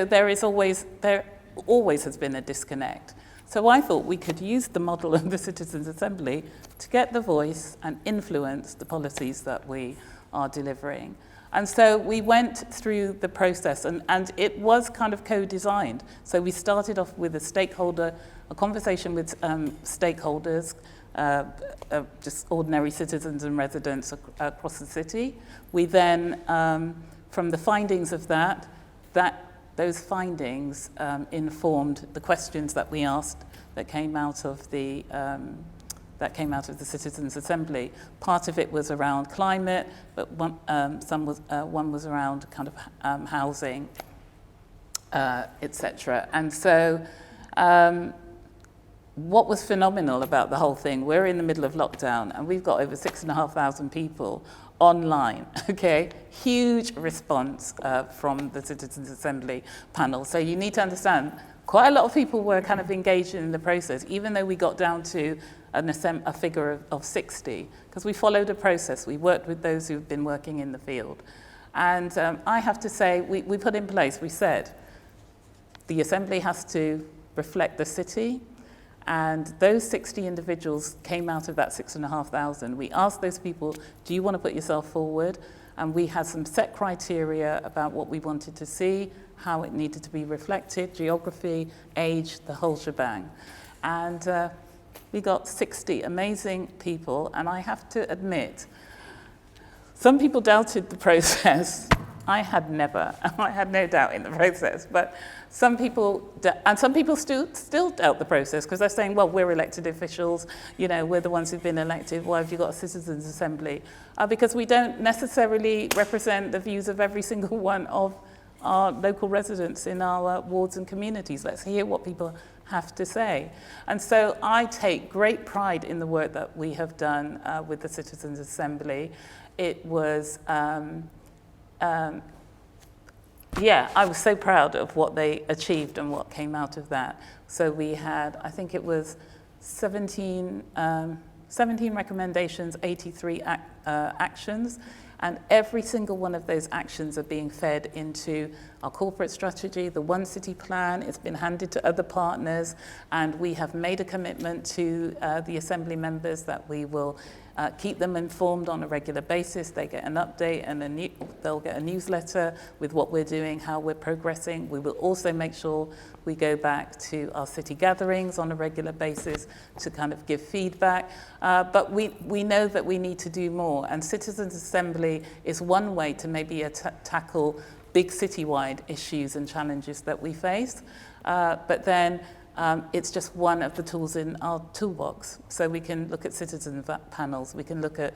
there always has been a disconnect. So I thought we could use the model of the Citizens' Assembly to get the voice and influence the policies that we are delivering. And so we went through the process, and it was kind of co-designed. So we started off with a conversation with stakeholders, just ordinary citizens and residents across the city. We then, from the findings of those findings informed the questions that we asked that came out of the Citizens' Assembly. Part of it was around climate, but one was around kind of housing, etc. And so what was phenomenal about the whole thing, we're in the middle of lockdown and we've got over 6,500 people online, okay? Huge response from the Citizens' Assembly panel. So you need to understand, quite a lot of people were kind of engaged in the process, even though we got down to a figure of 60, because we followed a process. We worked with those who've been working in the field. And I have to say, we put in place, we said, the Assembly has to reflect the city, and those 60 individuals came out of that 6,500. We asked those people, do you want to put yourself forward? And we had some set criteria about what we wanted to see, how it needed to be reflected, geography, age, the whole shebang. And we got 60 amazing people, and I have to admit, some people doubted the process. I had no doubt in the process, but some people still doubt the process, because they're saying, well, we're elected officials, we're the ones who've been elected, why have you got a Citizens' Assembly? Because we don't necessarily represent the views of every single one of our local residents in our wards and communities. Let's hear what people have to say. And so I take great pride in the work that we have done with the Citizens' Assembly. It was, I was so proud of what they achieved and what came out of that. So we had, I think it was 17 recommendations, 83 actions, and every single one of those actions are being fed into our corporate strategy, the One City plan. It's been handed to other partners, and we have made a commitment to the Assembly members that we will keep them informed on a regular basis. They get an update and they'll get a newsletter with what we're doing, how we're progressing. We will also make sure we go back to our city gatherings on a regular basis to kind of give feedback. But we know that we need to do more, and Citizens' Assembly is one way to maybe tackle big citywide issues and challenges that we face. But then it's just one of the tools in our toolbox. So we can look at citizen panels, we can look at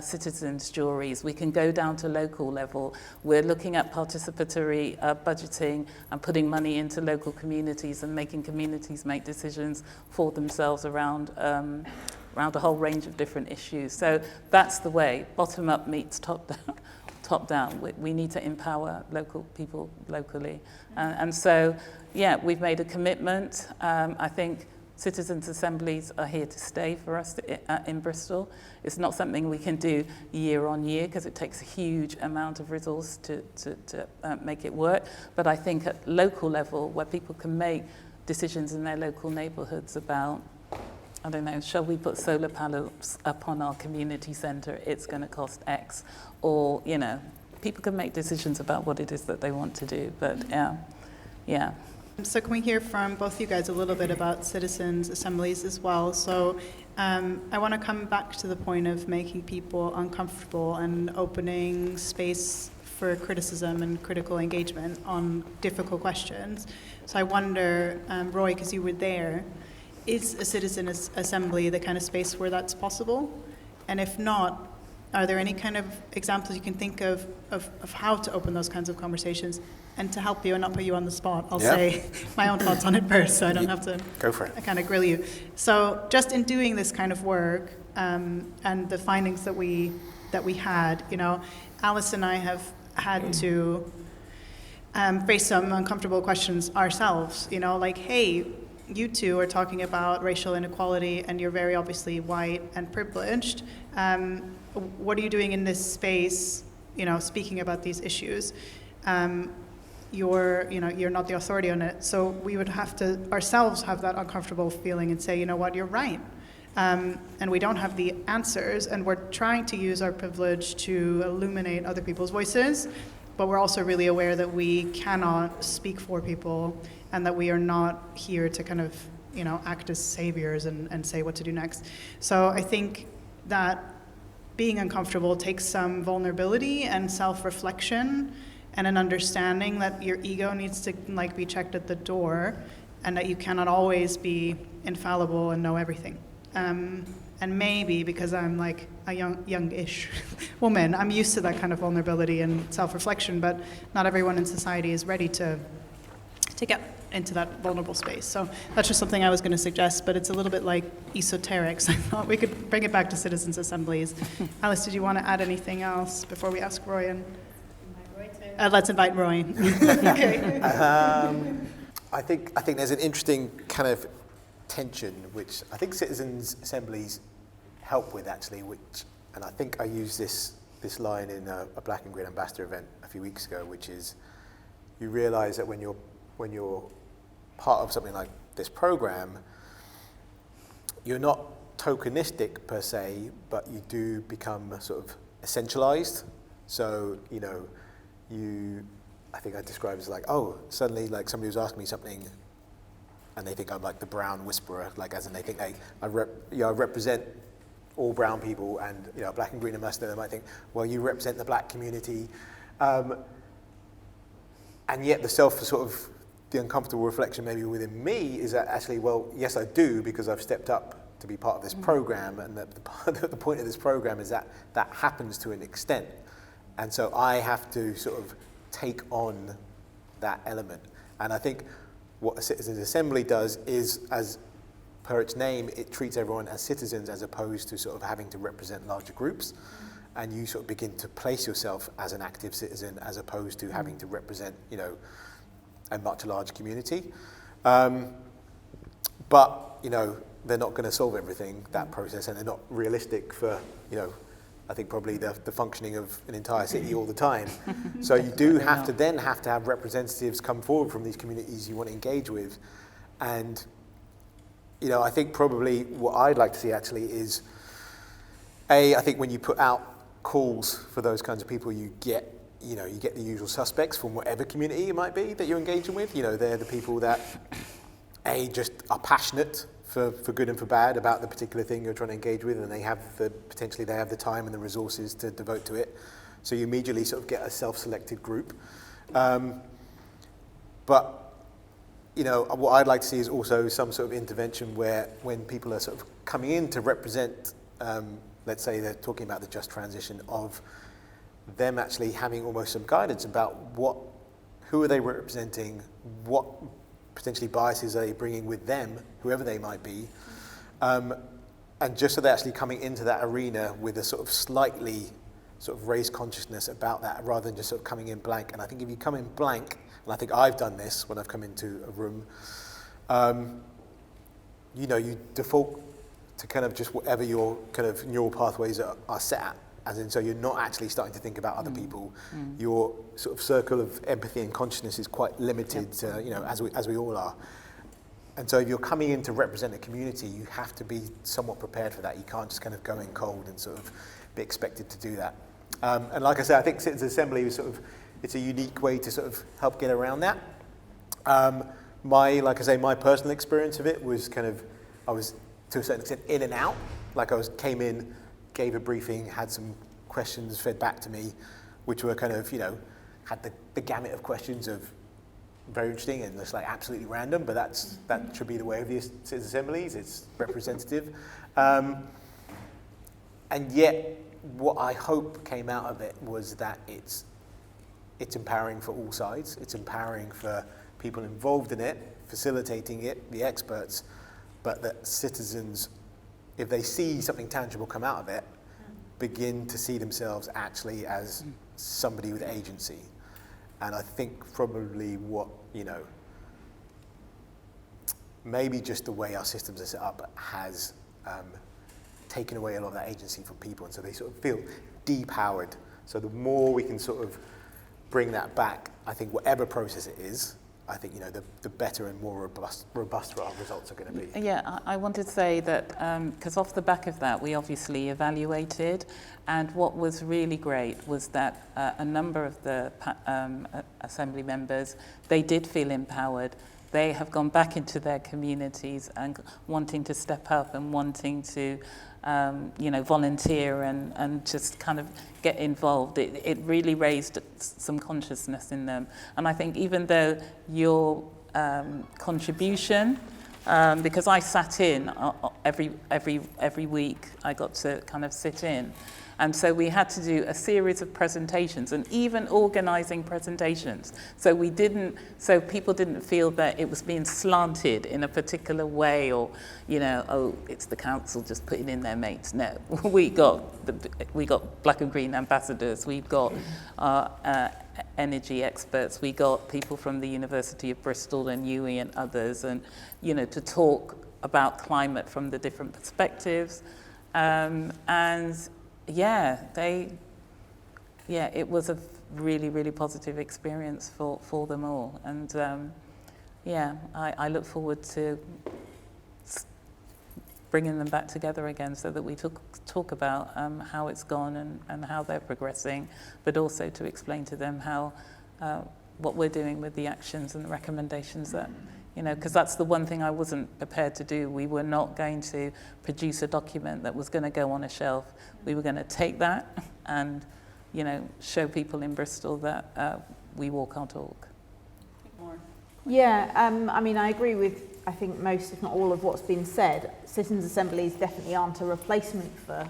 citizens' juries, we can go down to local level. We're looking at participatory budgeting and putting money into local communities and making communities make decisions for themselves around a whole range of different issues. So that's the way, bottom up meets top down. Top down. We need to empower local people locally. And so, we've made a commitment. I think Citizens' Assemblies are here to stay for us in Bristol. It's not something we can do year on year, because it takes a huge amount of resource to make it work. But I think at local level, where people can make decisions in their local neighbourhoods about, I don't know, shall we put solar panels up on our community centre? It's going to cost X. Or, people can make decisions about what it is that they want to do. But, yeah. So can we hear from both you guys a little bit about Citizens' Assemblies as well? So I want to come back to the point of making people uncomfortable and opening space for criticism and critical engagement on difficult questions. So I wonder, Roy, because you were there, is a Citizens' Assembly the kind of space where that's possible? And if not, are there any kind of examples you can think of how to open those kinds of conversations? And to help you and not put you on the spot, I'll say my own thoughts on it first, so I don't have to go for it. Kind of grill you. So just in doing this kind of work and the findings that we had, Alice and I have had to face some uncomfortable questions ourselves, you know, like, hey, you two are talking about racial inequality and you're very obviously white and privileged. What are you doing in this space, you know, speaking about these issues? You're not the authority on it. So we would have to ourselves have that uncomfortable feeling and say, you know what, you're right. And we don't have the answers, and we're trying to use our privilege to illuminate other people's voices, but we're also really aware that we cannot speak for people and that we are not here to kind of, you know, act as saviors and say what to do next. So I think that being uncomfortable takes some vulnerability and self-reflection and an understanding that your ego needs to like be checked at the door, and that you cannot always be infallible and know everything. And maybe because I'm like a youngish woman, I'm used to that kind of vulnerability and self-reflection, but not everyone in society is ready to get into that vulnerable space. So that's just something I was going to suggest, but it's a little bit like esoteric, so I thought we could bring it back to citizens' assemblies. Alix, did you want to add anything else before we ask Roy? Let's invite Roy. Okay. I think there's an interesting kind of tension, which I think citizens' assemblies help with actually, and I think I used this line in a Black and Green Ambassador event a few weeks ago, which is you realise that when you're part of something like this program, you're not tokenistic per se, but you do become sort of essentialized. So, you know, I think I described it as like, oh, suddenly like somebody was asking me something and they think I'm like the brown whisperer, like as in they think I represent all brown people, and, you know, Black and Green Ambassador, they might think, well, you represent the black community. And yet the uncomfortable reflection maybe within me is that actually, well, yes, I do, because I've stepped up to be part of this program, and the point of this program is that happens to an extent. And so I have to sort of take on that element. And I think what a citizens' assembly does is, as per its name, it treats everyone as citizens as opposed to sort of having to represent larger groups. And you sort of begin to place yourself as an active citizen as opposed to having to represent, you know, a much larger community. But, you know, they're not going to solve everything, that process, and they're not realistic for, you know, I think probably the functioning of an entire city all the time. So you do have to have representatives come forward from these communities you want to engage with. And, you know, I think probably what I'd like to see actually is, I think when you put out calls for those kinds of people, you get the usual suspects from whatever community it might be that you're engaging with. You know, they're the people that, just are passionate for good and for bad about the particular thing you're trying to engage with, and they have potentially the time and the resources to devote to it. So you immediately sort of get a self-selected group. But, you know, what I'd like to see is also some sort of intervention where when people are sort of coming in to represent, let's say they're talking about the just transition, of them actually having almost some guidance about who are they representing, what potentially biases are they bringing with them, whoever they might be, and just so they're actually coming into that arena with a sort of slightly sort of raised consciousness about that, rather than just sort of coming in blank. And I think if you come in blank, and I think I've done this when I've come into a room, you know, you default to kind of just whatever your kind of neural pathways are set at. As in, so you're not actually starting to think about other people. Your sort of circle of empathy and consciousness is quite limited, you know, as we all are. And so if you're coming in to represent a community, you have to be somewhat prepared for that. You can't just kind of go in cold and sort of be expected to do that. And like I said, I think Citizens' Assembly is it's a unique way to sort of help get around that. My personal experience of it was I was to a certain extent in and out. Like came in, gave a briefing, had some questions fed back to me, which were kind of, you know, had the gamut of questions of very interesting and just like absolutely random, but that should be the way of the Citizens' Assemblies. It's representative. And yet, what I hope came out of it was that it's empowering for all sides. It's empowering for people involved in it, facilitating it, the experts, but that citizens, if they see something tangible come out of it, begin to see themselves actually as somebody with agency. And I think probably what, maybe just the way our systems are set up has taken away a lot of that agency from people, and so they sort of feel depowered. So the more we can sort of bring that back, I think whatever process it is, I think the better and more robust our results are going to be. Yeah, I wanted to say that because off the back of that, we obviously evaluated, and what was really great was that a number of the Assembly members, they did feel empowered. They have gone back into their communities and wanting to step up and wanting to volunteer and just kind of get involved. It really raised some consciousness in them. And I think even though your contribution, because I sat in every week, I got to kind of sit in. And so we had to do a series of presentations and even organising presentations. So people didn't feel that it was being slanted in a particular way, or, it's the council just putting in their mates. No, we got black and green ambassadors. We've got energy experts. We got people from the University of Bristol and UWE and others, and to talk about climate from the different perspectives, it was a really, really positive experience for them all. And I look forward to bringing them back together again so that we talk about how it's gone and how they're progressing, but also to explain to them how what we're doing with the actions and the recommendations that, because that's the one thing I wasn't prepared to do. We were not going to produce a document that was going to go on a shelf. We were going to take that and, show people in Bristol that we walk our talk. Yeah, I agree with, I think, most, if not all, of what's been said. Citizens' assemblies definitely aren't a replacement for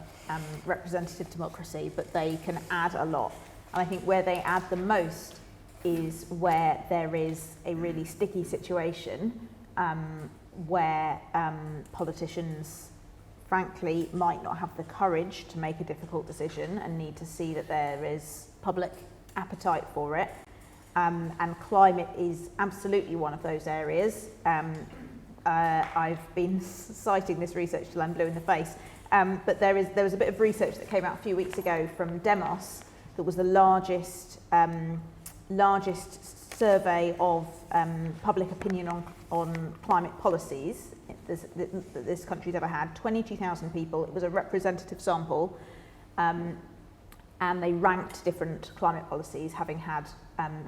representative democracy, but they can add a lot. And I think where they add the most is where there is a really sticky situation where politicians, frankly, might not have the courage to make a difficult decision and need to see that there is public appetite for it. And climate is absolutely one of those areas. I've been citing this research till I'm blue in the face, but there was a bit of research that came out a few weeks ago from Demos that was the largest survey of public opinion on climate policies that this country's ever had. 22,000 people. It was a representative sample, and they ranked different climate policies, having had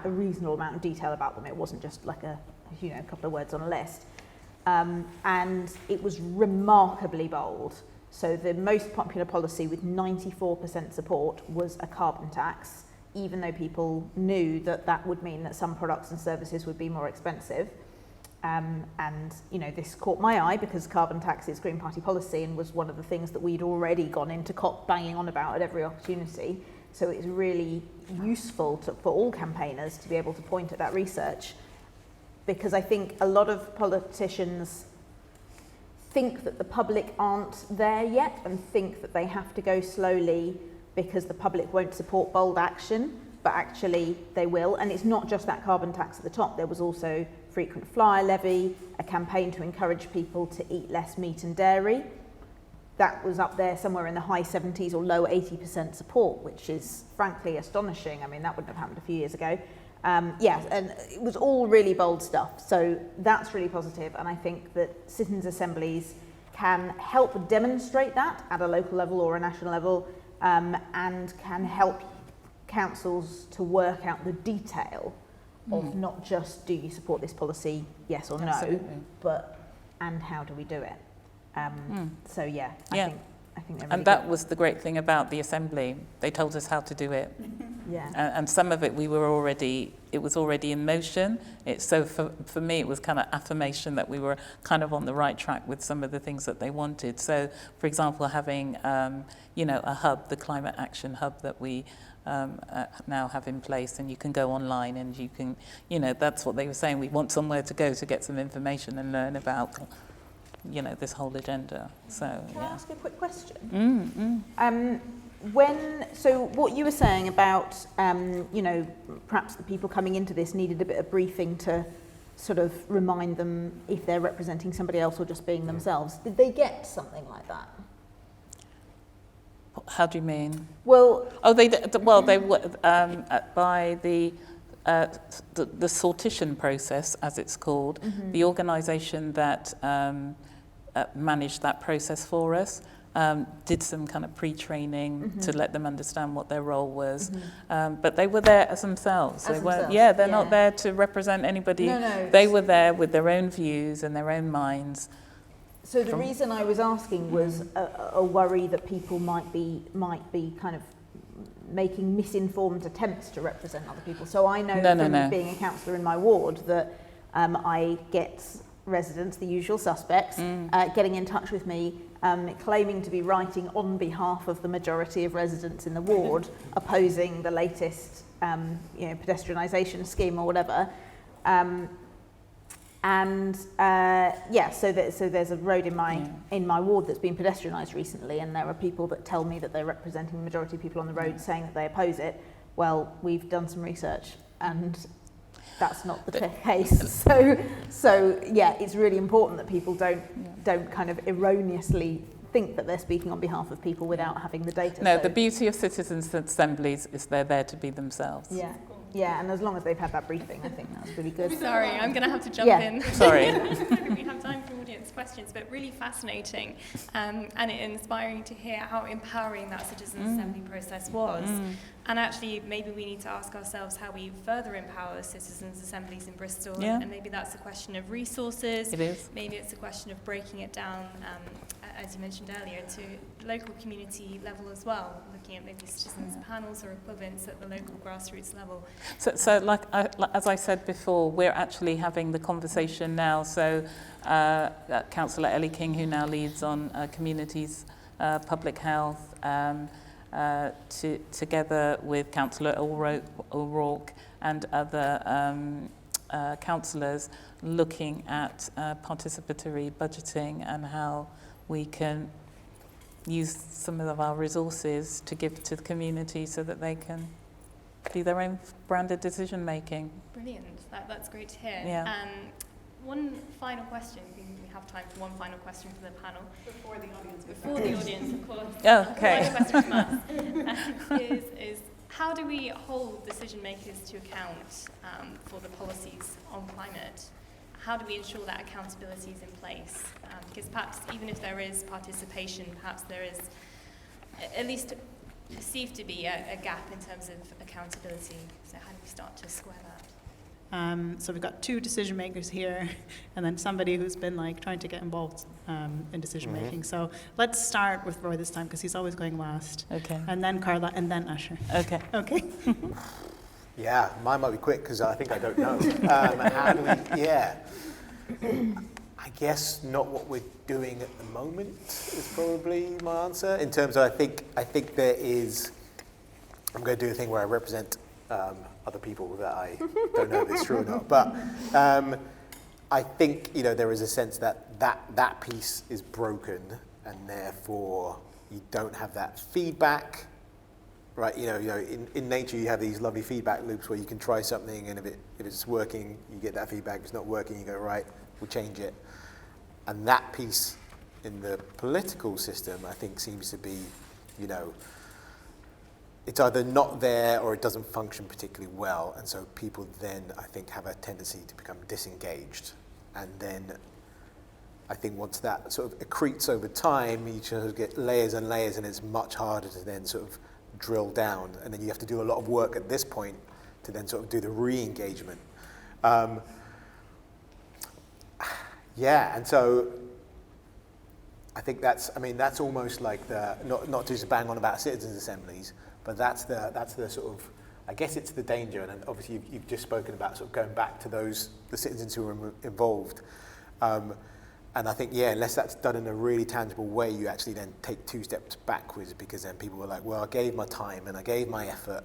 a reasonable amount of detail about them. It wasn't just like a couple of words on a list, and it was remarkably bold. So the most popular policy with 94% support was a carbon tax, even though people knew that would mean that some products and services would be more expensive. And this caught my eye because carbon tax is Green Party policy and was one of the things that we'd already gone into COP banging on about at every opportunity. So it's really useful for all campaigners to be able to point at that research, because I think a lot of politicians think that the public aren't there yet and think that they have to go slowly because the public won't support bold action, but actually they will. And it's not just that carbon tax at the top. There was also frequent flyer levy, a campaign to encourage people to eat less meat and dairy. That was up there somewhere in the high 70s or low 80% support, which is frankly astonishing. I mean, that wouldn't have happened a few years ago. And it was all really bold stuff. So that's really positive. And I think that citizens' assemblies can help demonstrate that at a local level or a national level, and can help councils to work out the detail of not just do you support this policy, yes or no, but and how do we do it. I think they're really and that was the great thing about the Assembly. They told us how to do it. And some of it it was already in motion. So for me, it was kind of affirmation that we were kind of on the right track with some of the things that they wanted. So, for example, having, a hub, the Climate Action Hub that we now have in place, and you can go online and you can, that's what they were saying. We want somewhere to go to get some information and learn about, this whole agenda. So, Can I ask a quick question? So what you were saying about, you know, perhaps the people coming into this needed a bit of briefing to sort of remind them if they're representing somebody else or just being themselves. Did they get something like that? How do you mean? Well, they were by the sortition process, as it's called, the organisation that managed that process for us. Did some kind of pre-training to let them understand what their role was, but they were there as themselves. They weren't. Yeah, they're not there to represent anybody. No. They were there with their own views and their own minds. So the reason I was asking was a worry that people might be kind of making misinformed attempts to represent other people. So I know from being a councillor in my ward that I get residents, the usual suspects, getting in touch with me, claiming to be writing on behalf of the majority of residents in the ward, opposing the latest, pedestrianisation scheme or whatever. So there's a road in my ward that's been pedestrianised recently, and there are people that tell me that they're representing the majority of people on the road, saying that they oppose it. Well, we've done some research, and that's not the case. So it's really important that people don't kind of erroneously think that they're speaking on behalf of people without having the data. No, the beauty of citizens' assemblies is they're there to be themselves. Yeah, and as long as they've had that briefing, I think that's really good. Sorry, I'm going to have to jump in. Sorry. We have time for audience questions, but really fascinating and inspiring to hear how empowering that citizen assembly process was. And actually, maybe we need to ask ourselves how we further empower citizens' assemblies in Bristol. Yeah. And maybe that's a question of resources. It is. Maybe it's a question of breaking it down, as you mentioned earlier, to local community level as well, looking at maybe citizens' panels or equivalents at the local grassroots level. So as I said before, we're actually having the conversation now. So Councillor Ellie King, who now leads on communities, public health, together with Councillor O'Rourke and other councillors, looking at participatory budgeting and how we can use some of our resources to give to the community so that they can do their own branded decision making. Brilliant, that's great to hear. Yeah. One final question, we have time for one final question for the panel. Before the audience. Before the audience, of course. Oh, okay. Final question from us is how do we hold decision makers to account for the policies on climate? How do we ensure that accountability is in place? Because perhaps even if there is participation, perhaps there is at least perceived to be a gap in terms of accountability. So how do we start to square that? So we've got two decision makers here, and then somebody who's been trying to get involved in decision making. So let's start with Roy this time, because he's always going last. Okay. And then Carla, and then Asher. Okay. Okay. Yeah, mine might be quick because I think I don't know. How do we? Yeah. I guess not what we're doing at the moment is probably my answer. In terms of, I think there is. I'm going to do a thing where I represent other people that I don't know if it's true or not, but I think there is a sense that piece is broken, and therefore you don't have that feedback. Right, in nature you have these lovely feedback loops where you can try something, and if it's working, you get that feedback. If it's not working, you go, right, we'll change it. And that piece in the political system, I think, seems to be, it's either not there or it doesn't function particularly well. And so people then, I think, have a tendency to become disengaged. And then I think once that sort of accretes over time, you sort of get layers and layers, and it's much harder to then sort of drill down, and then you have to do a lot of work at this point to then sort of do the re-engagement. And so I think that's almost like the not to just bang on about citizens' assemblies, but that's the sort of, I guess it's the danger, and obviously you've just spoken about sort of going back to the citizens who were involved. And I think, unless that's done in a really tangible way, you actually then take two steps backwards, because then people were like, well, I gave my time and I gave my effort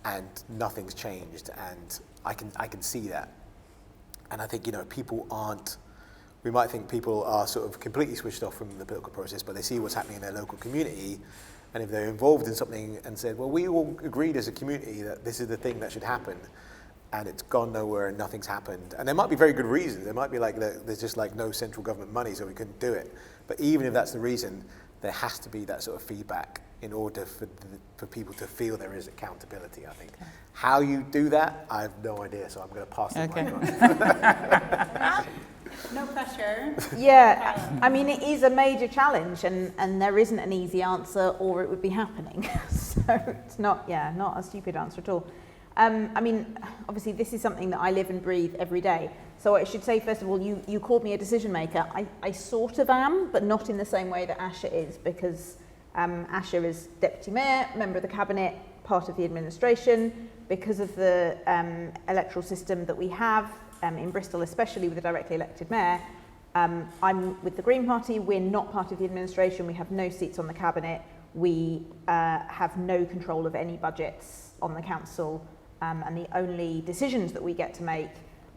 and nothing's changed, and I can see that. And I think, we might think people are sort of completely switched off from the political process, but they see what's happening in their local community And if they're involved in something and said, well, we all agreed as a community that this is the thing that should happen, and it's gone nowhere and nothing's happened. And there might be very good reasons. There might be like there's just like no central government money, so we couldn't do it. But even if that's the reason, there has to be that sort of feedback in order for people to feel there is accountability, I think. Okay. How you do that, I have no idea, so I'm going to pass the mic on. No pressure. Yeah, I mean, it is a major challenge, and there isn't an easy answer, or it would be happening. So it's not a stupid answer at all. I mean, obviously, this is something that I live and breathe every day. So I should say, first of all, you called me a decision maker. I sort of am, but not in the same way that Asha is, because Asha is deputy mayor, member of the cabinet, part of the administration. Because of the electoral system that we have in Bristol, especially with the directly elected mayor, I'm with the Green Party. We're not part of the administration. We have no seats on the cabinet. We have no control of any budgets on the council. And the only decisions that we get to make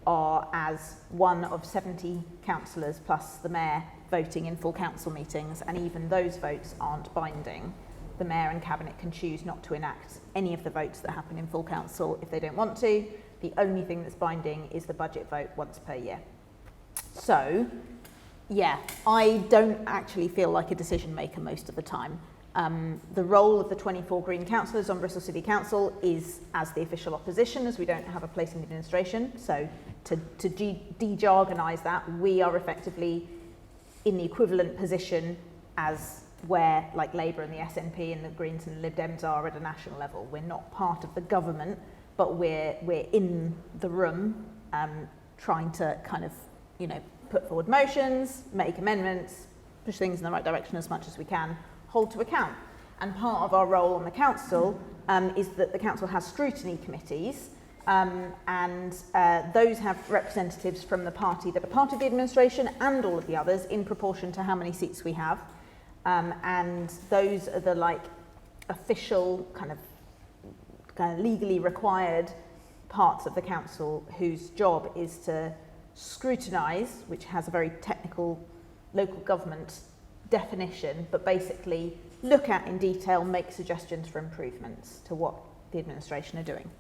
are as one of 70 councillors plus the mayor voting in full council meetings, and even those votes aren't binding. The mayor and cabinet can choose not to enact any of the votes that happen in full council if they don't want to. The only thing that's binding is the budget vote once per year. So, yeah, I don't actually feel like a decision maker most of the time. The role of the 24 Green councillors on Bristol City Council is as the official opposition, as we don't have a place in the administration. So to de-jargonise that, we are effectively in the equivalent position as where like Labour and the SNP and the Greens and the Lib Dems are at a national level. We're not part of the government, but we're in the room trying to kind of, put forward motions, make amendments, push things in the right direction as much as we can, hold to account. And part of our role on the council is that the council has scrutiny committees, and those have representatives from the party that are part of the administration and all of the others in proportion to how many seats we have. And those are the official kind of legally required parts of the council whose job is to scrutinise, which has a very technical local government definition, but basically look at in detail, make suggestions for improvements to what the administration are doing.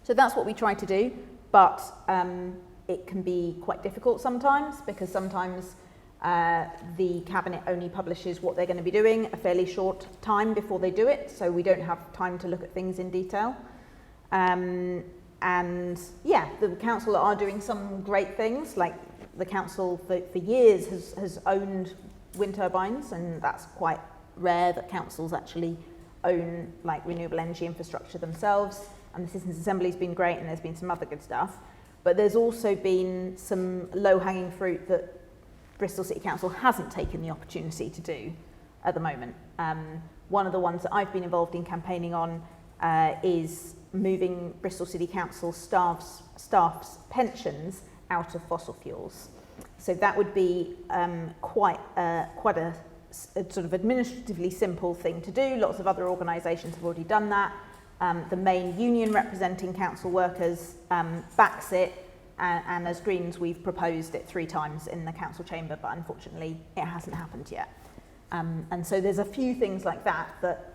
So that's what we try to do, but it can be quite difficult sometimes, because sometimes the cabinet only publishes what they're going to be doing a fairly short time before they do it, so we don't have time to look at things in detail. And yeah, the council are doing some great things, like the council for years has owned wind turbines, and that's quite rare that councils actually own renewable energy infrastructure themselves. And the Citizens' Assembly has been great, and there's been some other good stuff. But there's also been some low-hanging fruit that Bristol City Council hasn't taken the opportunity to do at the moment. One of the ones that I've been involved in campaigning on is moving Bristol City Council staff's pensions out of fossil fuels. So that would be quite a sort of administratively simple thing to do. Lots of other organisations have already done that. The main union representing council workers backs it, and as Greens we've proposed it 3 times in the council chamber, but unfortunately it hasn't happened yet. And so there's a few things like that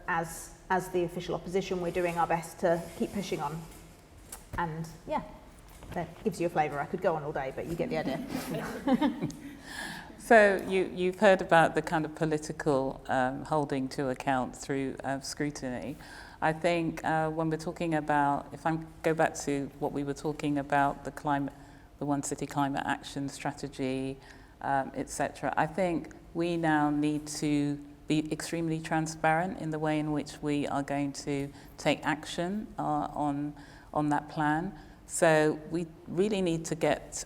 as the official opposition we're doing our best to keep pushing on. And yeah, that gives you a flavour. I could go on all day, but you get the idea. So you've heard about the kind of political holding to account through scrutiny. I think when we're talking about, if I go back to what we were talking about, the One City Climate Action Strategy, etc., I think we now need to be extremely transparent in the way in which we are going to take action on that plan. So we really need to get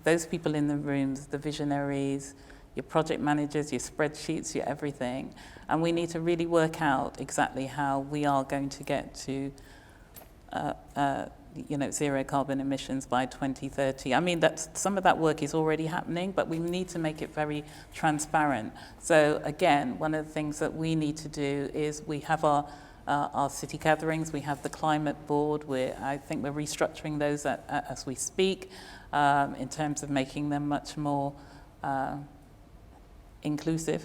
those people in the rooms, the visionaries, your project managers, your spreadsheets, your everything, and we need to really work out exactly how we are going to get to zero carbon emissions by 2030. I mean, some of that work is already happening, but we need to make it very transparent. So again, one of the things that we need to do is we have our city gatherings, we have the climate board, I think we're restructuring those as we speak, in terms of making them much more inclusive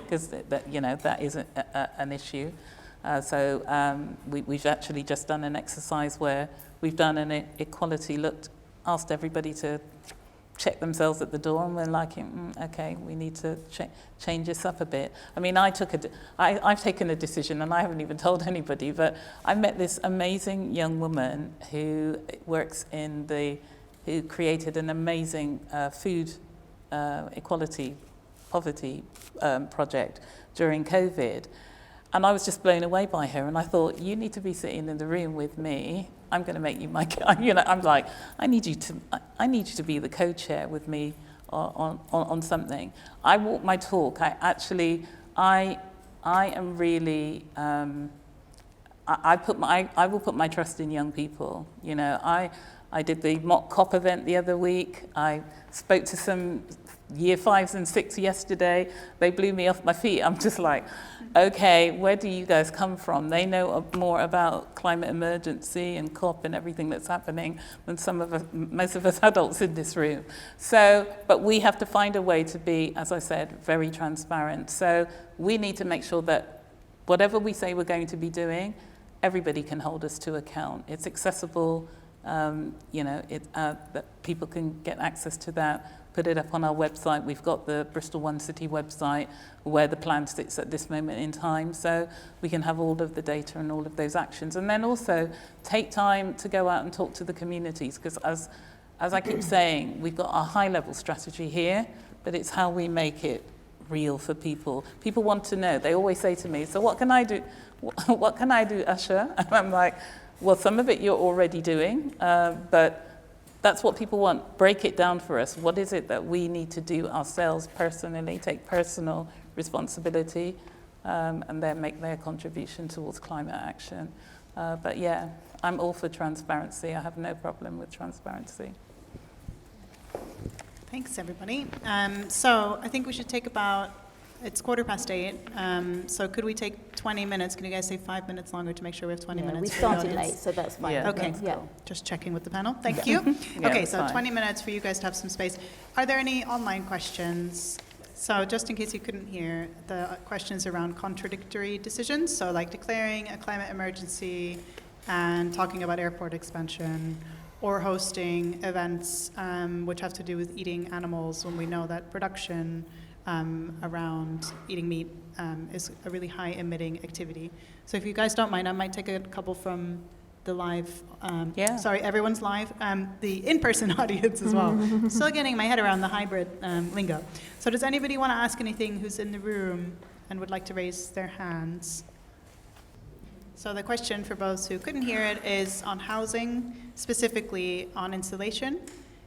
because that is an issue. We've actually just done an exercise where we've done an equality look, asked everybody to check themselves at the door, and we're like, okay, we need to change this up a bit. I mean, I've taken a decision, and I haven't even told anybody, but I met this amazing young woman who works who created an amazing food equality, poverty project during COVID. And I was just blown away by her, and I thought, you need to be sitting in the room with me. I'm going to make you my, I'm like, I need you to be the co-chair with me on something. I walk my talk. I am really, I will put my trust in young people. I did the mock COP event the other week. I spoke to some year 5s and 6 yesterday. They blew me off my feet. I'm just like, okay, where do you guys come from? They know more about climate emergency and COP and everything that's happening than most of us adults in this room. But we have to find a way to be, as I said, very transparent. So we need to make sure that whatever we say we're going to be doing, everybody can hold us to account. It's accessible, that people can get access to that. Put it up on our website. We've got the Bristol One City website where the plan sits at this moment in time, so we can have all of the data and all of those actions. And then also take time to go out and talk to the communities, because as I keep saying, we've got a high-level strategy here, but it's how we make it real for people. People want to know. They always say to me, so what can I do? What can I do, Usher? And I'm like, well, some of it you're already doing, but that's what people want. Break it down for us. What is it that we need to do ourselves personally, take personal responsibility, and then make their contribution towards climate action. But yeah, I'm all for transparency. I have no problem with transparency. Thanks, everybody. So I think we should take it's 8:15. So could we take 20 minutes? Can you guys say 5 minutes longer to make sure we have 20 minutes? We for the started audience? late, so that's fine. Yeah. Okay, Yeah. cool. Just checking with the panel. Thank you. Yeah, Okay, that's so fine. 20 minutes for you guys to have some space. Are there any online questions? So just in case you couldn't hear, the questions around contradictory decisions, so like declaring a climate emergency and talking about airport expansion, or hosting events which have to do with eating animals when we know that production around eating meat is a really high emitting activity. So if you guys don't mind, I might take a couple from the live, Yeah. sorry, everyone's live, the in-person audience as well. Still getting my head around the hybrid lingo. So does anybody want to ask anything who's in the room and would like to raise their hands? So the question for those who couldn't hear it is on housing, specifically on insulation.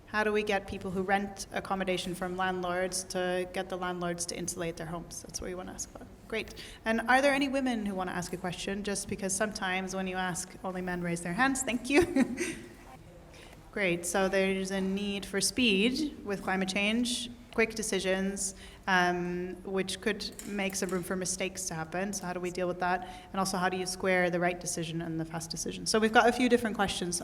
How do we get people who rent accommodation from landlords to get the landlords to insulate their homes? That's what we want to ask about. Great. And are there any women who want to ask a question? Just because sometimes when you ask, only men raise their hands. Thank you. Great. So there's a need for speed with climate change, quick decisions, which could make some room for mistakes to happen. So how do we deal with that? And also, how do you square the right decision and the fast decision? So we've got a few different questions.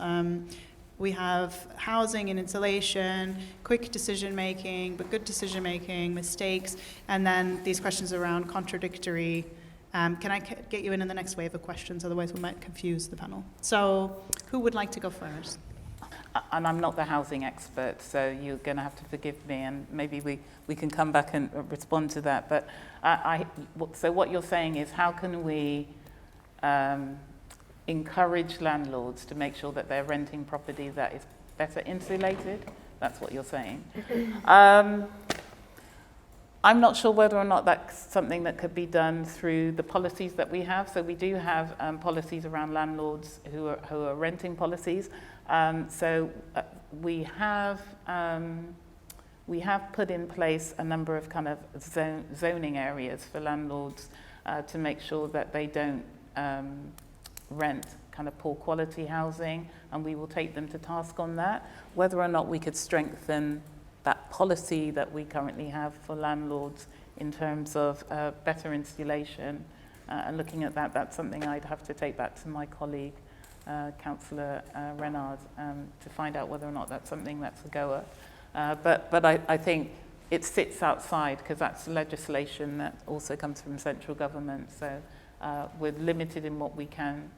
We have housing and insulation, quick decision-making, but good decision-making, mistakes, and then these questions around contradictory. Can I get you in the next wave of questions? Otherwise, we might confuse the panel. So who would like to go first? And I'm not the housing expert, so you're going to have to forgive me, and maybe we can come back and respond to that. But so what you're saying is, how can we encourage landlords to make sure that they're renting property that is better insulated? That's what you're saying. I'm not sure whether or not that's something that could be done through the policies that we have. So we do have policies around landlords who are renting policies. We have put in place a number of kind of zoning areas for landlords to make sure that they don't rent kind of poor quality housing, and we will take them to task on that. Whether or not we could strengthen that policy that we currently have for landlords in terms of better insulation, and looking at that, that's something I'd have to take back to my colleague, Councillor Renard, to find out whether or not that's something that's a goer. But I think it sits outside, because that's legislation that also comes from central government. So we're limited in what we can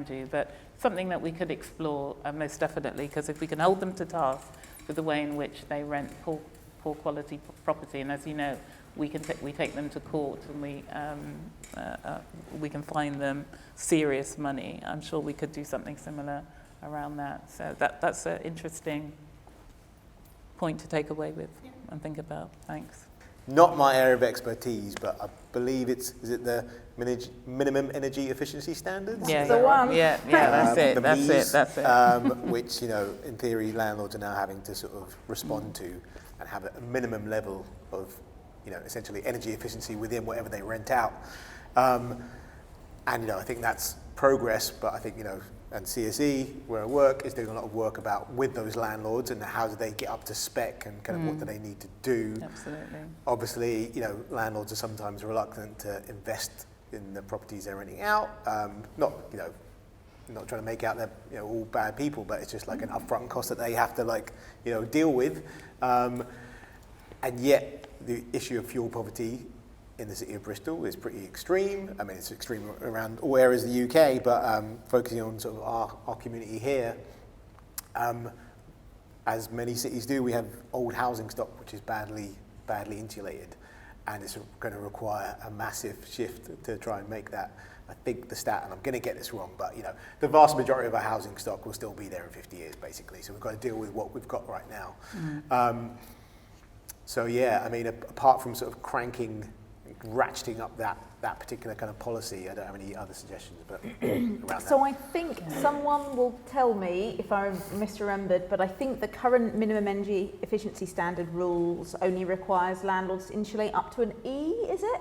do, but something that we could explore most definitely, because if we can hold them to task for the way in which they rent poor quality property, and as you know, we take them to court, and we can fine them serious money. I'm sure we could do something similar around that. So that's an interesting point to take away with and think about. Thanks. Not my area of expertise, but I believe is it the minimum energy efficiency standards? Yeah, the one. Yeah, that's it. The That's MEES, it. which, in theory, landlords are now having to sort of respond to and have a minimum level of, essentially energy efficiency within whatever they rent out. And, I think that's progress, but I think, and CSE, where I work, is doing a lot of work with those landlords and how do they get up to spec and kind of what do they need to do. Absolutely. Obviously, landlords are sometimes reluctant to invest in the properties they're renting out. Not trying to make out they're all bad people, but it's just like an upfront cost that they have to deal with. And yet the issue of fuel poverty in the city of Bristol is pretty extreme. I mean, it's extreme around all areas of the UK, but focusing on sort of our community here, as many cities do, we have old housing stock which is badly insulated, and it's going to require a massive shift to try and make that. I think the stat, and I'm going to get this wrong, but the vast majority of our housing stock will still be there in 50 years, basically. So we've got to deal with what we've got right now. So yeah, I mean, apart from sort of ratcheting up that particular kind of policy, I don't have any other suggestions, but around that. So I think someone will tell me if I misremembered, but I think the current minimum energy efficiency standard rules only requires landlords to insulate up to an E, is it?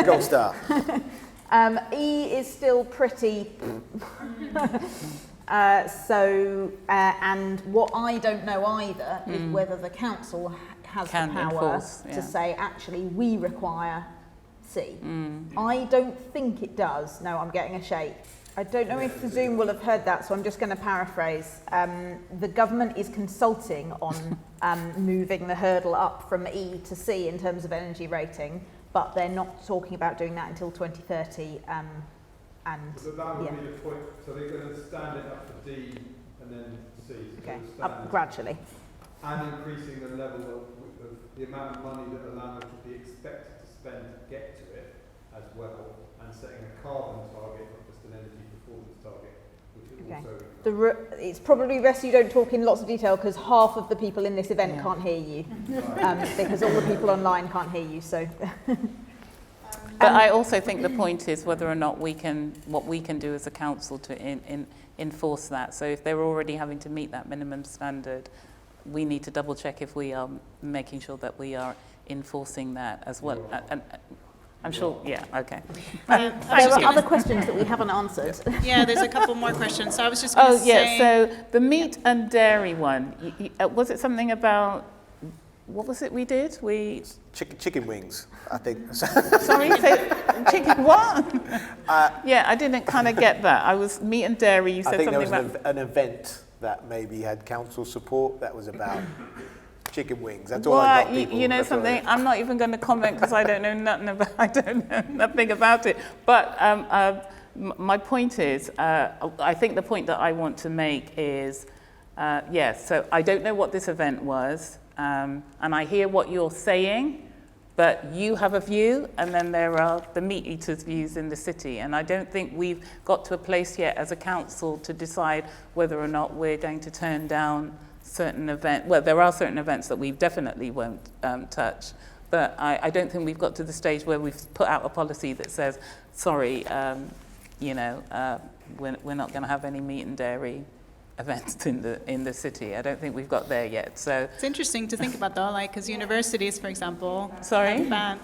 Gold star. E is still pretty. And what I don't know either is whether the council has the power to say, actually, we require C. I don't think it does. No, I'm getting a shake. I don't know if the Zoom will have heard that, so I'm just going to paraphrase. The government is consulting on moving the hurdle up from E to C in terms of energy rating, but they're not talking about doing that until 2030. So that would be the point. So they're going to stand it up to D and then C. So Okay, up gradually. And increasing the level of the amount of money that a landlord would be expected to spend to get to it as well, and setting a carbon target, not just an energy performance target, which is also... It's probably best you don't talk in lots of detail, because half of the people in this event can't hear you, because all the people online can't hear you. So. But I also think the point is whether or not what we can do as a council to enforce that. So if they're already having to meet that minimum standard, we need to double check if we are making sure that we are enforcing that as well. And I'm sure, okay. There are other questions that we haven't answered. Yeah, there's a couple more questions. So I was just going to say... so the meat and dairy one, was it something about... What was it we did? Chicken wings, I think. Sorry, chicken what? I didn't kind of get that. I was meat and dairy. You said something about... I think there was an event that maybe had council support that was about chicken wings. That's all I got. You know something? I'm not even going to comment because I don't know nothing about it. But my point is, I think the point that I want to make is, so I don't know what this event was. And I hear what you're saying, but you have a view, and then there are the meat eaters' views in the city. And I don't think we've got to a place yet as a council to decide whether or not we're going to turn down certain events. Well, there are certain events that we definitely won't touch, but I don't think we've got to the stage where we've put out a policy that says, sorry, we're not going to have any meat and dairy events in the city. I don't think we've got there yet. So it's interesting to think about, though, because universities, for example, sorry, have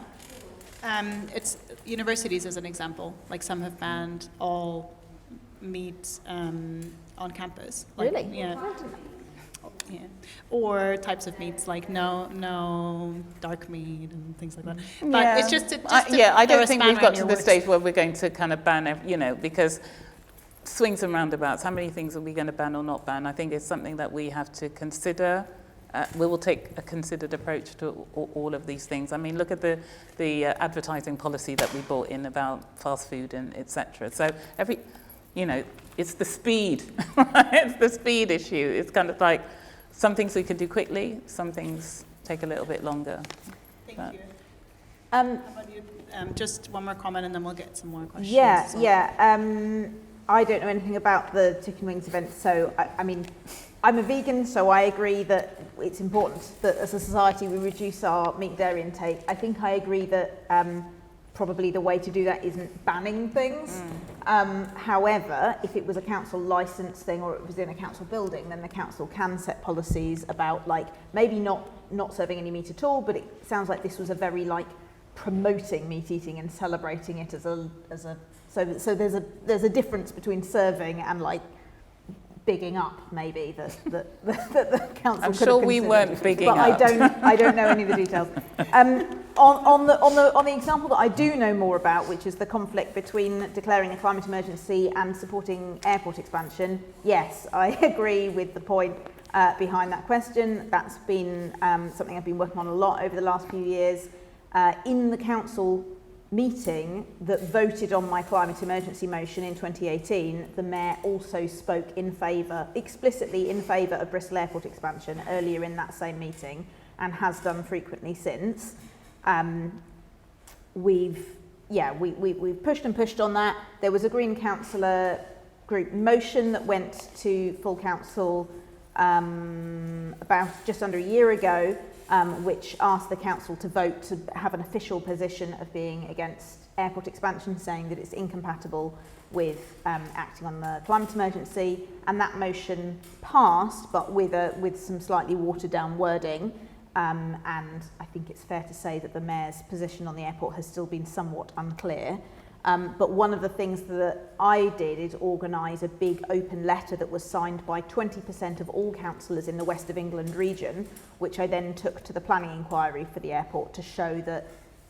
banned. It's universities as an example. Like some have banned all meat on campus. Like, really? Yeah. Yeah. Or types of meats like no dark meat and things like that. But it's just I don't think we've got to the stage where we're going to kind of ban, because swings and roundabouts, how many things are we going to ban or not ban? I think it's something that we have to consider we will take a considered approach to all of these things. I mean, look at the advertising policy that we brought in about fast food and etc. So it's the speed, it's the speed issue. It's kind of like some things we can do quickly, some things take a little bit longer. Thank you. How about you? Just one more comment and then we'll get some more questions. I don't know anything about the Chicken Wings event, so I mean, I'm a vegan, so I agree that it's important that as a society we reduce our meat dairy intake. I think I agree that probably the way to do that isn't banning things. However, if it was a council licence thing or it was in a council building, then the council can set policies about, like, maybe not serving any meat at all, but it sounds like this was a very, like, promoting meat eating and celebrating it as a so there's a difference between serving and, like, bigging up, maybe, that the council I'm could sure have we considered. weren't bigging but up. I don't know any of the details. On the example that I do know more about, which is the conflict between declaring a climate emergency and supporting airport expansion, yes, I agree with the point behind that question. That's been something I've been working on a lot over the last few years. In the council meeting that voted on my climate emergency motion in 2018, the mayor also spoke explicitly in favour of Bristol Airport expansion earlier in that same meeting, and has done frequently since. We've pushed and pushed on that. There was a Green Councillor group motion that went to full council about just under a year ago, which asked the council to vote to have an official position of being against airport expansion, saying that it's incompatible with acting on the climate emergency, and that motion passed, but with some slightly watered down wording, and I think it's fair to say that the mayor's position on the airport has still been somewhat unclear. But one of the things that I did is organise a big open letter that was signed by 20% of all councillors in the West of England region, which I then took to the planning inquiry for the airport to show that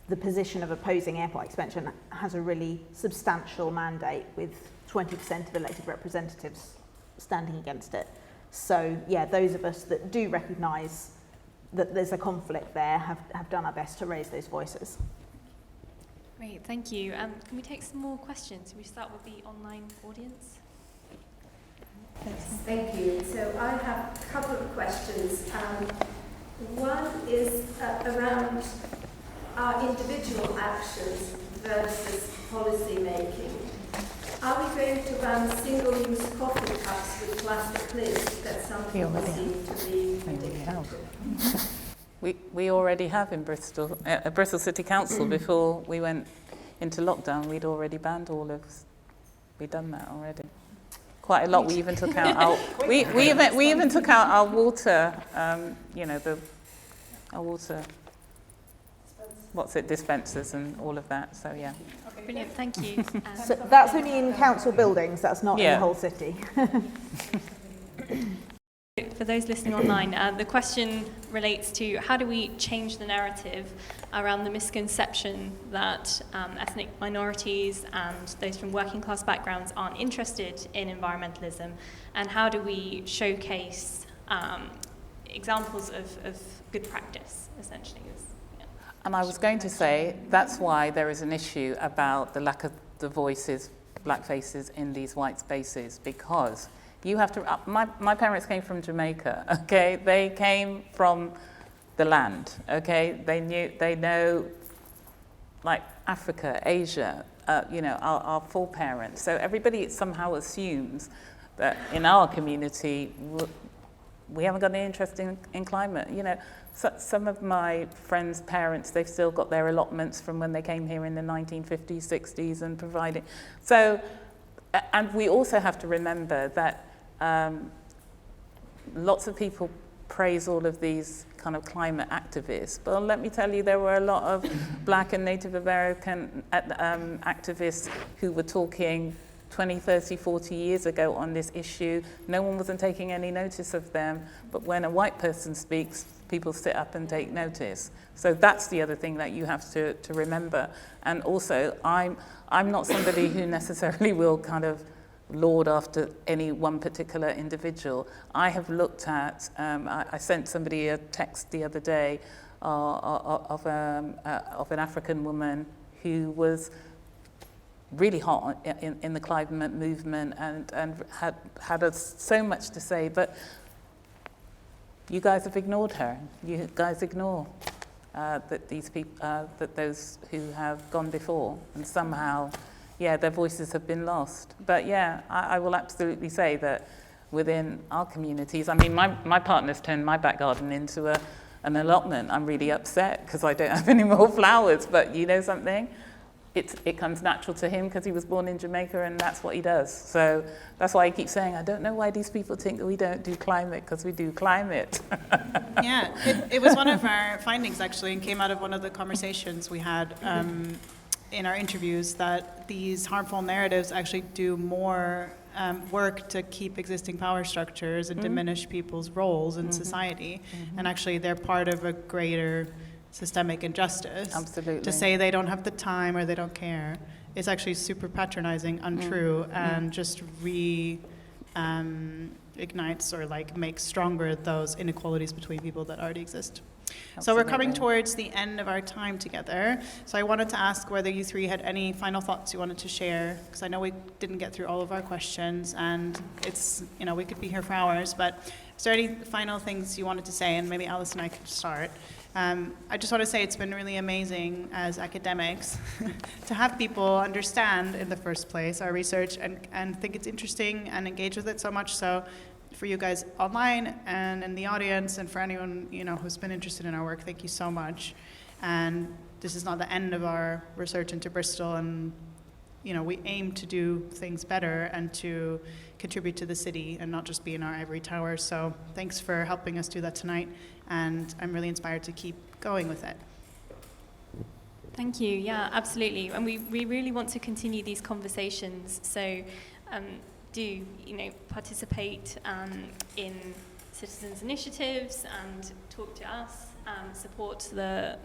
the position of opposing airport expansion has a really substantial mandate, with 20% of elected representatives standing against it. So yeah, those of us that do recognise that there's a conflict there have done our best to raise those voices. Great, thank you. Can we take some more questions? Can we start with the online audience? Thank you. So I have a couple of questions. One is around our individual actions versus policy making. Are we going to ban single-use coffee cups with plastic lids that some people seem to be addicted to? We already have in Bristol, Bristol City Council, before we went into lockdown, we'd already banned we'd done that already. Quite a lot. We even took out our, we even took out our water, our water, dispensers and all of that, so yeah. Brilliant, thank you. So that's only in council buildings, that's not in the whole city. For those listening online, the question relates to how do we change the narrative around the misconception that ethnic minorities and those from working class backgrounds aren't interested in environmentalism, and how do we showcase examples of good practice, essentially. And I was going to say, that's why there is an issue about the lack of the voices, black faces in these white spaces, because you have to, my parents came from Jamaica, okay? They came from the land, okay? They know, like, Africa, Asia, our foreparents. So everybody somehow assumes that in our community, we haven't got any interest in climate. So some of my friends' parents, they've still got their allotments from when they came here in the 1950s, 60s and providing. So, and we also have to remember that lots of people praise all of these kind of climate activists. But let me tell you, there were a lot of Black and Native American activists who were talking 20, 30, 40 years ago on this issue. No one wasn't taking any notice of them. But when a white person speaks, people sit up and take notice. So that's the other thing that you have to remember. And also, I'm not somebody who necessarily will kind of lord after any one particular individual. I have looked at, I sent somebody a text the other day of an African woman who was really hot in the climate movement and had so much to say, but you guys have ignored her. You guys ignore that these people, that those who have gone before, and somehow, yeah, their voices have been lost. But yeah, I will absolutely say that within our communities, I mean, my partner's turned my back garden into an allotment. I'm really upset because I don't have any more flowers, but you know something? It comes natural to him because he was born in Jamaica and that's what he does. So that's why I keep saying, I don't know why these people think that we don't do climate, because we do climate. Yeah, it was one of our findings actually, and came out of one of the conversations we had in our interviews, that these harmful narratives actually do more work to keep existing power structures and diminish people's roles in society. And actually they're part of a greater systemic injustice. Absolutely. To say they don't have the time or they don't care is actually super patronizing, untrue, and just ignites or like makes stronger those inequalities between people that already exist. Absolutely. So we're coming towards the end of our time together. So I wanted to ask whether you three had any final thoughts you wanted to share, because I know we didn't get through all of our questions, and it's, you know, we could be here for hours, but is there any final things you wanted to say? And maybe Alice and I could start. I just want to say it's been really amazing as academics to have people understand in the first place our research and think it's interesting and engage with it so much. So for you guys online and in the audience, and for anyone, you know, who's been interested in our work, thank you so much. And this is not the end of our research into Bristol, and you know, we aim to do things better and to contribute to the city and not just be in our ivory tower. So thanks for helping us do that tonight, and I'm really inspired to keep going with it. Thank you. Yeah, absolutely. And we really want to continue these conversations. So do, you know, participate in citizens' initiatives and talk to us, support the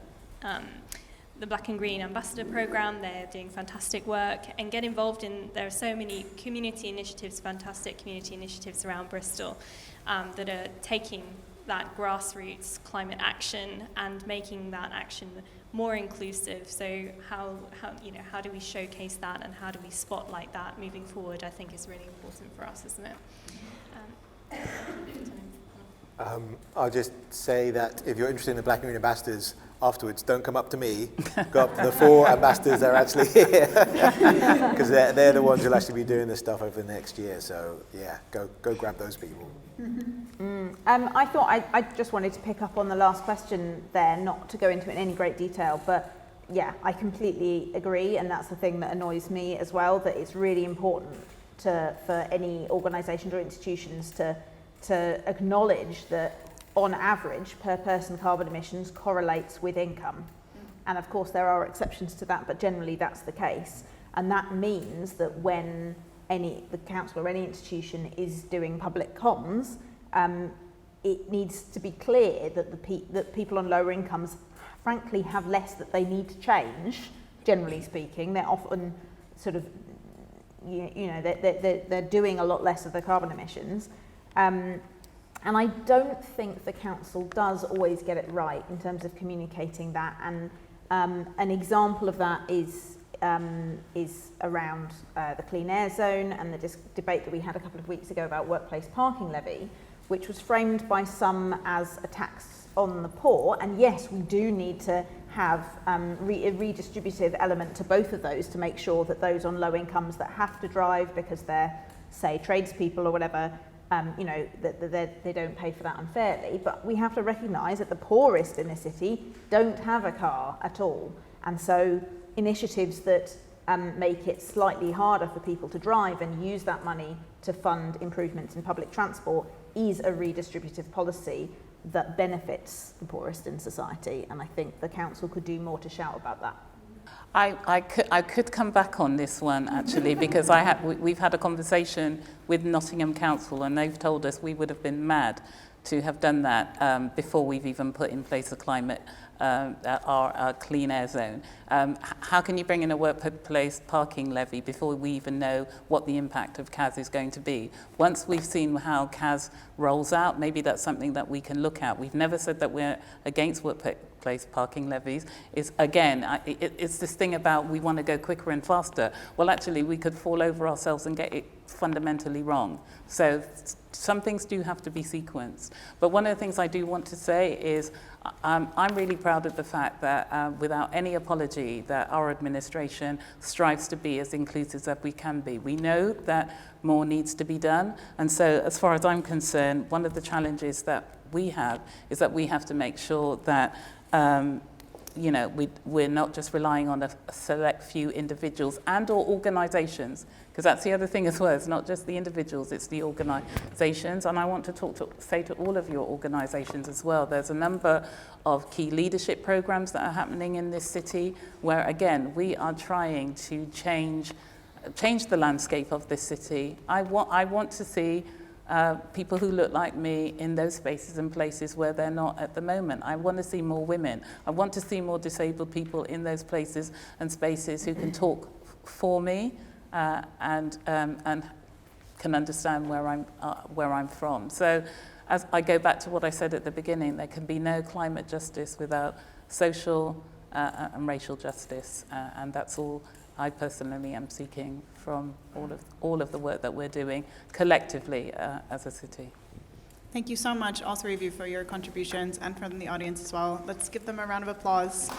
Black and Green Ambassador Programme. They're doing fantastic work, and get involved in, there are so many community initiatives, fantastic community initiatives around Bristol that are taking that grassroots climate action and making that action more inclusive. So how do we showcase that, and how do we spotlight that moving forward, I think is really important for us, isn't it? I'll just say that if you're interested in the Black and Green Ambassadors, afterwards, don't come up to me. Go up to the 4 ambassadors that are actually here, because they're the ones who'll actually be doing this stuff over the next year. So yeah, go grab those people. I thought I just wanted to pick up on the last question there, not to go into it in any great detail, but yeah, I completely agree, and that's the thing that annoys me as well, that it's really important for any organisations or institutions to acknowledge that on average per person carbon emissions correlates with income. And of course there are exceptions to that, but generally that's the case. And that means that when the council or any institution is doing public comms, it needs to be clear that that people on lower incomes frankly have less that they need to change, generally speaking. They're often sort of, they're doing a lot less of their carbon emissions. And I don't think the council does always get it right in terms of communicating that. And an example of that is around the clean air zone and the debate that we had a couple of weeks ago about workplace parking levy, which was framed by some as a tax on the poor. And yes, we do need to have a redistributive element to both of those to make sure that those on low incomes that have to drive because they're, say, tradespeople or whatever, that they don't pay for that unfairly. But we have to recognise that the poorest in the city don't have a car at all. And so initiatives that make it slightly harder for people to drive and use that money to fund improvements in public transport is a redistributive policy that benefits the poorest in society. And I think the council could do more to shout about that. I could come back on this one actually, because we've had a conversation with Nottingham Council, and they've told us we would have been mad to have done that before we've even put in place a climate our clean air zone. How can you bring in a workplace parking levy before we even know what the impact of CAS is going to be? Once we've seen how CAS rolls out, maybe that's something that we can look at. We've never said that we're against workplace parking levies. It's this thing about we want to go quicker and faster. Well, actually, we could fall over ourselves and get it fundamentally wrong. So some things do have to be sequenced. But one of the things I do want to say is I'm really proud of the fact that without any apology that our administration strives to be as inclusive as we can be. We know that more needs to be done. And so as far as I'm concerned, one of the challenges that we have is that we have to make sure that we're not just relying on a select few individuals and or organisations, because that's the other thing as well. It's not just the individuals, it's the organisations. And I want to say to all of your organisations as well, there's a number of key leadership programmes that are happening in this city where, again, we are trying to change the landscape of this city. I want to see people who look like me in those spaces and places where they're not at the moment. I want to see more women. I want to see more disabled people in those places and spaces who can talk for me and can understand where I'm from. So as I go back to what I said at the beginning, there can be no climate justice without social and racial justice, and that's all I personally am seeking from all of the work that we're doing collectively as a city. Thank you so much, all three of you, for your contributions and from the audience as well. Let's give them a round of applause.